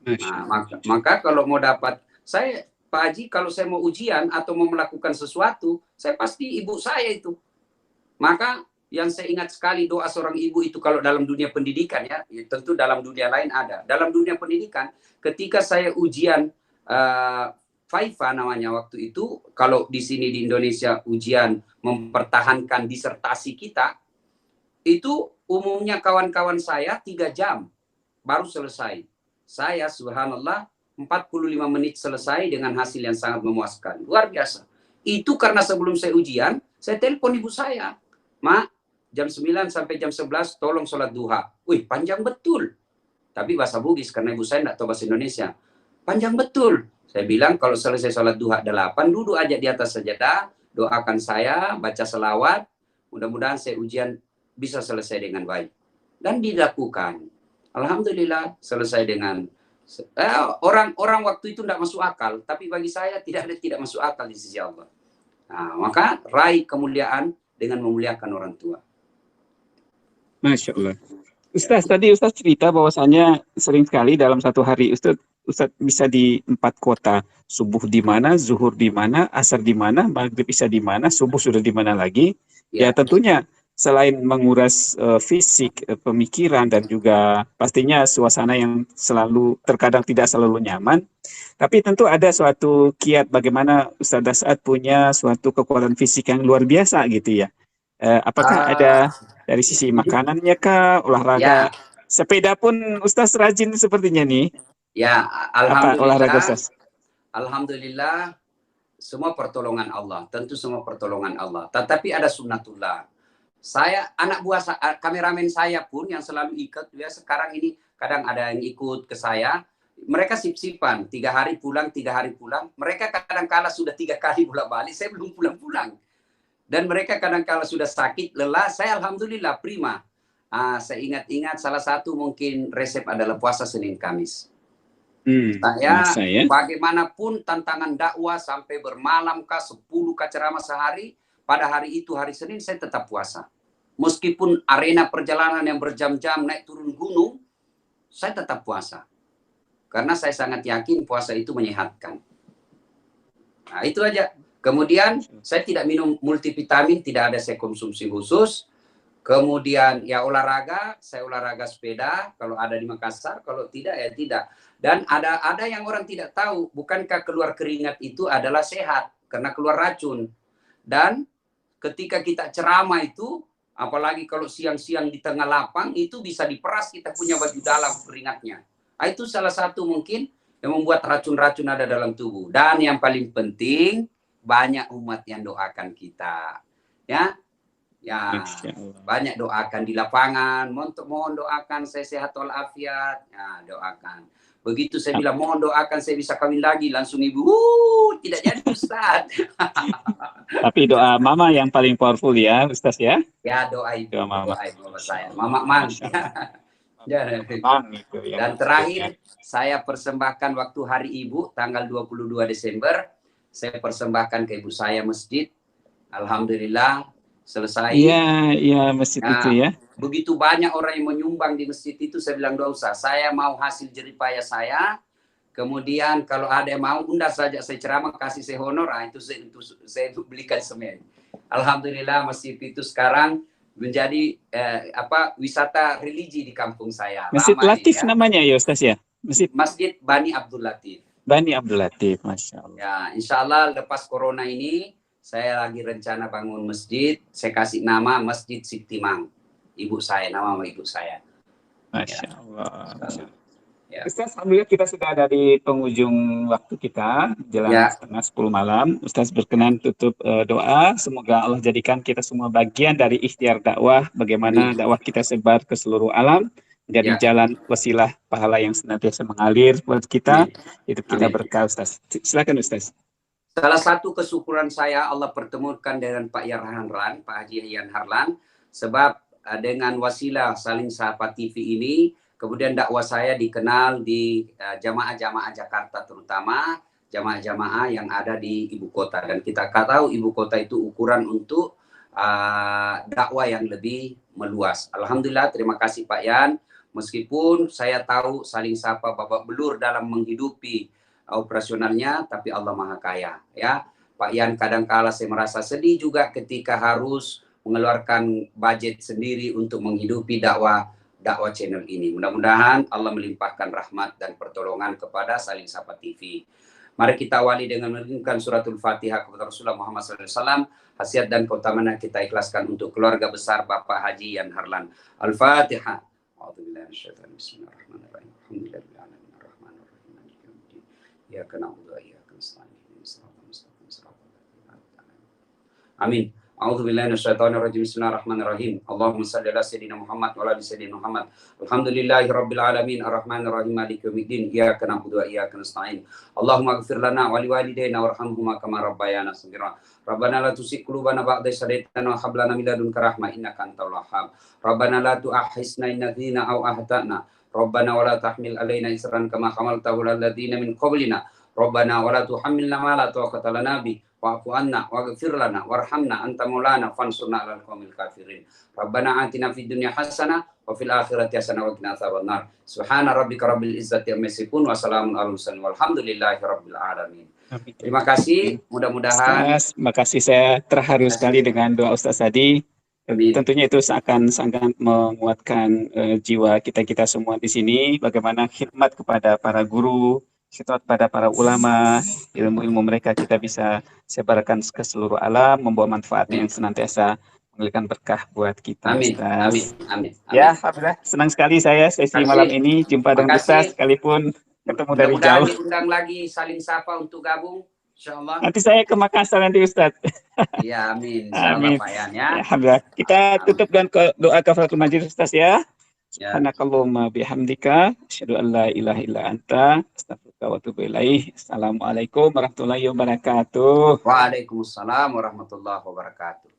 Nah, maka kalau mau dapat, saya Pak Haji, kalau saya mau ujian atau mau melakukan sesuatu, saya pasti ibu saya itu. Maka yang saya ingat sekali doa seorang ibu itu kalau dalam dunia pendidikan ya tentu dalam dunia lain ada. Dalam dunia pendidikan, ketika saya ujian FAIFA namanya waktu itu, kalau di sini di Indonesia ujian mempertahankan disertasi kita, itu umumnya kawan-kawan saya 3 jam baru selesai. Saya subhanallah 45 menit selesai dengan hasil yang sangat memuaskan. Luar biasa. Itu karena sebelum saya ujian, saya telepon ibu saya. Mak, jam 9 sampai jam 11 tolong sholat duha. Wih, panjang betul. Tapi bahasa Bugis karena ibu saya tidak tahu bahasa Indonesia. Panjang betul. Saya bilang kalau selesai sholat duha 8, duduk aja di atas sajadah, doakan saya, baca selawat. Mudah-mudahan saya ujian bisa selesai dengan baik. Dan dilakukan. Alhamdulillah selesai dengan orang waktu itu tidak masuk akal, tapi bagi saya tidak masuk akal di sisi Allah. Nah, maka raih kemuliaan dengan memuliakan orang tua. Masya Allah. Ustaz, tadi Ustaz cerita bahwasanya sering sekali dalam satu hari Ustaz bisa di 4 kota. Subuh di mana, zuhur di mana, asar di mana, maghrib isya di mana, subuh sudah di mana lagi. Ya tentunya selain menguras fisik, pemikiran, dan juga pastinya suasana yang terkadang tidak selalu nyaman, tapi tentu ada suatu kiat bagaimana Ustaz Das'ad punya suatu kekuatan fisik yang luar biasa gitu ya. Apakah ada dari sisi makanannya kah, olahraga? Ya. Sepeda pun Ustaz rajin sepertinya nih. Ya, Apa olahraga Ustaz? Alhamdulillah semua pertolongan Allah. Tentu semua pertolongan Allah. Tetapi ada sunnatullah. Saya, anak buah kameramen saya pun yang selalu ikut, ya sekarang ini kadang ada yang ikut ke saya, mereka sip-sipan, 3 hari pulang, 3 hari pulang. Mereka kadang-kala sudah 3 kali bolak-balik, saya belum pulang-pulang. Dan mereka kadang-kala sudah sakit, lelah, saya alhamdulillah prima. Saya ingat-ingat salah satu mungkin resep adalah puasa Senin Kamis. Saya bagaimanapun tantangan dakwah sampai bermalam kah 10 ceramah sehari, pada hari itu hari Senin saya tetap puasa. Meskipun arena perjalanan yang berjam-jam naik turun gunung, saya tetap puasa. Karena saya sangat yakin puasa itu menyehatkan. Nah, itu aja. Kemudian saya tidak minum multivitamin, tidak ada saya konsumsi khusus. Kemudian ya olahraga, saya olahraga sepeda kalau ada di Makassar, kalau tidak ya tidak. Dan ada yang orang tidak tahu, bukankah keluar keringat itu adalah sehat karena keluar racun. Dan ketika kita ceramah itu, apalagi kalau siang-siang di tengah lapang, itu bisa diperas kita punya baju dalam keringatnya. Itu salah satu mungkin yang membuat racun-racun ada dalam tubuh. Dan yang paling penting, banyak umat yang doakan kita. Ya, banyak doakan di lapangan. Mohon doakan saya sehat walafiat. Ya, doakan. Begitu saya bilang mohon doakan saya bisa kawin lagi, langsung ibu tidak jadi Ustaz. Tapi doa mama yang paling powerful ya Ustaz ya. Ya doa ibu, doa mama saya, mama Mang. Dan terakhir saya persembahkan waktu hari ibu tanggal 22 Desember, saya persembahkan ke ibu saya masjid. Alhamdulillah selesai. Iya masjid itu ya. Begitu banyak orang yang menyumbang di masjid itu, saya bilang doa usah, saya mau hasil jeripaya saya. Kemudian kalau ada yang mau undang saja saya ceramah, kasih saya honor, itu saya belikan semen. Alhamdulillah masjid itu sekarang menjadi wisata religi di kampung saya. Masjid Latif ya. Namanya ya Ustaz ya. Masjid Bani Abdul Latif. Bani Abdul Latif, masya Allah. Ya, insya Allah lepas corona ini saya lagi rencana bangun masjid. Saya kasih nama Masjid Siktimang. Ibu saya, nama ibu saya. Masya Allah. Ya. Ustaz, alhamdulillah kita sudah ada di penghujung waktu kita, jelang Ya. setengah 10 malam. Ustaz berkenan tutup doa, semoga Allah jadikan kita semua bagian dari ikhtiar dakwah, bagaimana Amin. dakwah kita sebar ke seluruh alam, menjadi Ya. jalan wasilah pahala yang senantiasa mengalir buat kita, Amin. hidup kita Amin. berkah, Ustaz. Silakan Ustaz. Salah satu kesyukuran saya Allah pertemukan dengan Pak Harlan, Pak Haji Yan Harlan, sebab dengan wasilah Saling Sapa TV ini, kemudian dakwah saya dikenal di jamaah-jamaah Jakarta, terutama jamaah-jamaah yang ada di ibu kota. Dan kita tahu ibu kota itu ukuran untuk dakwah yang lebih meluas. Alhamdulillah, terima kasih Pak Yan. Meskipun saya tahu Saling Sapa babak belur dalam menghidupi operasionalnya, tapi Allah Maha Kaya, ya. Pak Yan, kadang-kala saya merasa sedih juga ketika harus mengeluarkan budget sendiri untuk menghidupi dakwah channel ini. Mudah-mudahan Allah melimpahkan rahmat dan pertolongan kepada Saling Sapa TV. Mari kita awali dengan mengirimkan suratul Fatihah kepada Rasulullah Muhammad SAW. Khasiat dan keutamaan kita ikhlaskan untuk keluarga besar Bapak Haji Yan Harlan. Al-Fatihah. Bismillahirrahmanirrahim. Alhamdulillah. Iyyaka na'budu wa iyyaka nasta'in. Amin. A'udzu billahi minasyaitonir rajim. Bismillahirrahmanirrahim. Allahumma shalli ala sayyidina Muhammad wa ala ali sayyidina Muhammad. Alhamdulillahi rabbil alamin arrahmanir rahim maliki yaumiddin. Iyyaka na'budu wa iyyaka nasta'in. Allahumma ighfir lana wa liwalidayna warhamhuma kama rabbayana shaghira. Rabbana la tuzigh qulubana ba'da idh hadaytana wa hab lana min ladunka rahmah innaka antal wahhab. Rabbana la tu'akhizna in nasina aw akhtana. Rabbana wa la tahmil alaina isran kama hamaltahu 'alal ladzina min qablina. Rabbana wa la tuhammilna ma la taqata lana bi wa'fu 'anna waghfir lana warhamna anta maulana fansurna 'alal qaumil kafirin. Rabbana atina fid dunya hasanah wa fil akhirati hasanah wa qina adzabannar. Subhana rabbika rabbil izzati amma yasifun wa salamun alal mursalin walhamdulillahi rabbil alamin. Terima kasih, mudah-mudahan. Ustaz, makasih, saya terharu sekali dengan doa Ustaz tadi. Amin. Tentunya itu akan sangat menguatkan jiwa kita semua di sini. Bagaimana khidmat kepada para guru, khidmat pada para ulama, ilmu-ilmu mereka kita bisa sebarkan ke seluruh alam, membawa manfaat yang senantiasa mengalirkan berkah buat kita. Amin. Ustaz. Amin. Amin. Ya, alhamdulillah senang sekali saya sesi malam ini jumpa dengan Ustaz, sekalipun ketemu dari jauh. Diundang lagi Saling Sapa untuk gabung. InsyaAllah. Nanti saya ke Makassar nanti Ustaz. Iya, amin. InsyaAllah Pak Yan, ya. Alhamdulillah. Kita tutup dengan doa kafaratul majlis Ustaz ya. Ya. Subhanakallahumma bihamdika asyhadu an la ilaha illa anta astaghfiruka wa atubu ilaih. Assalamualaikum warahmatullahi wabarakatuh. Waalaikumsalam warahmatullahi wabarakatuh.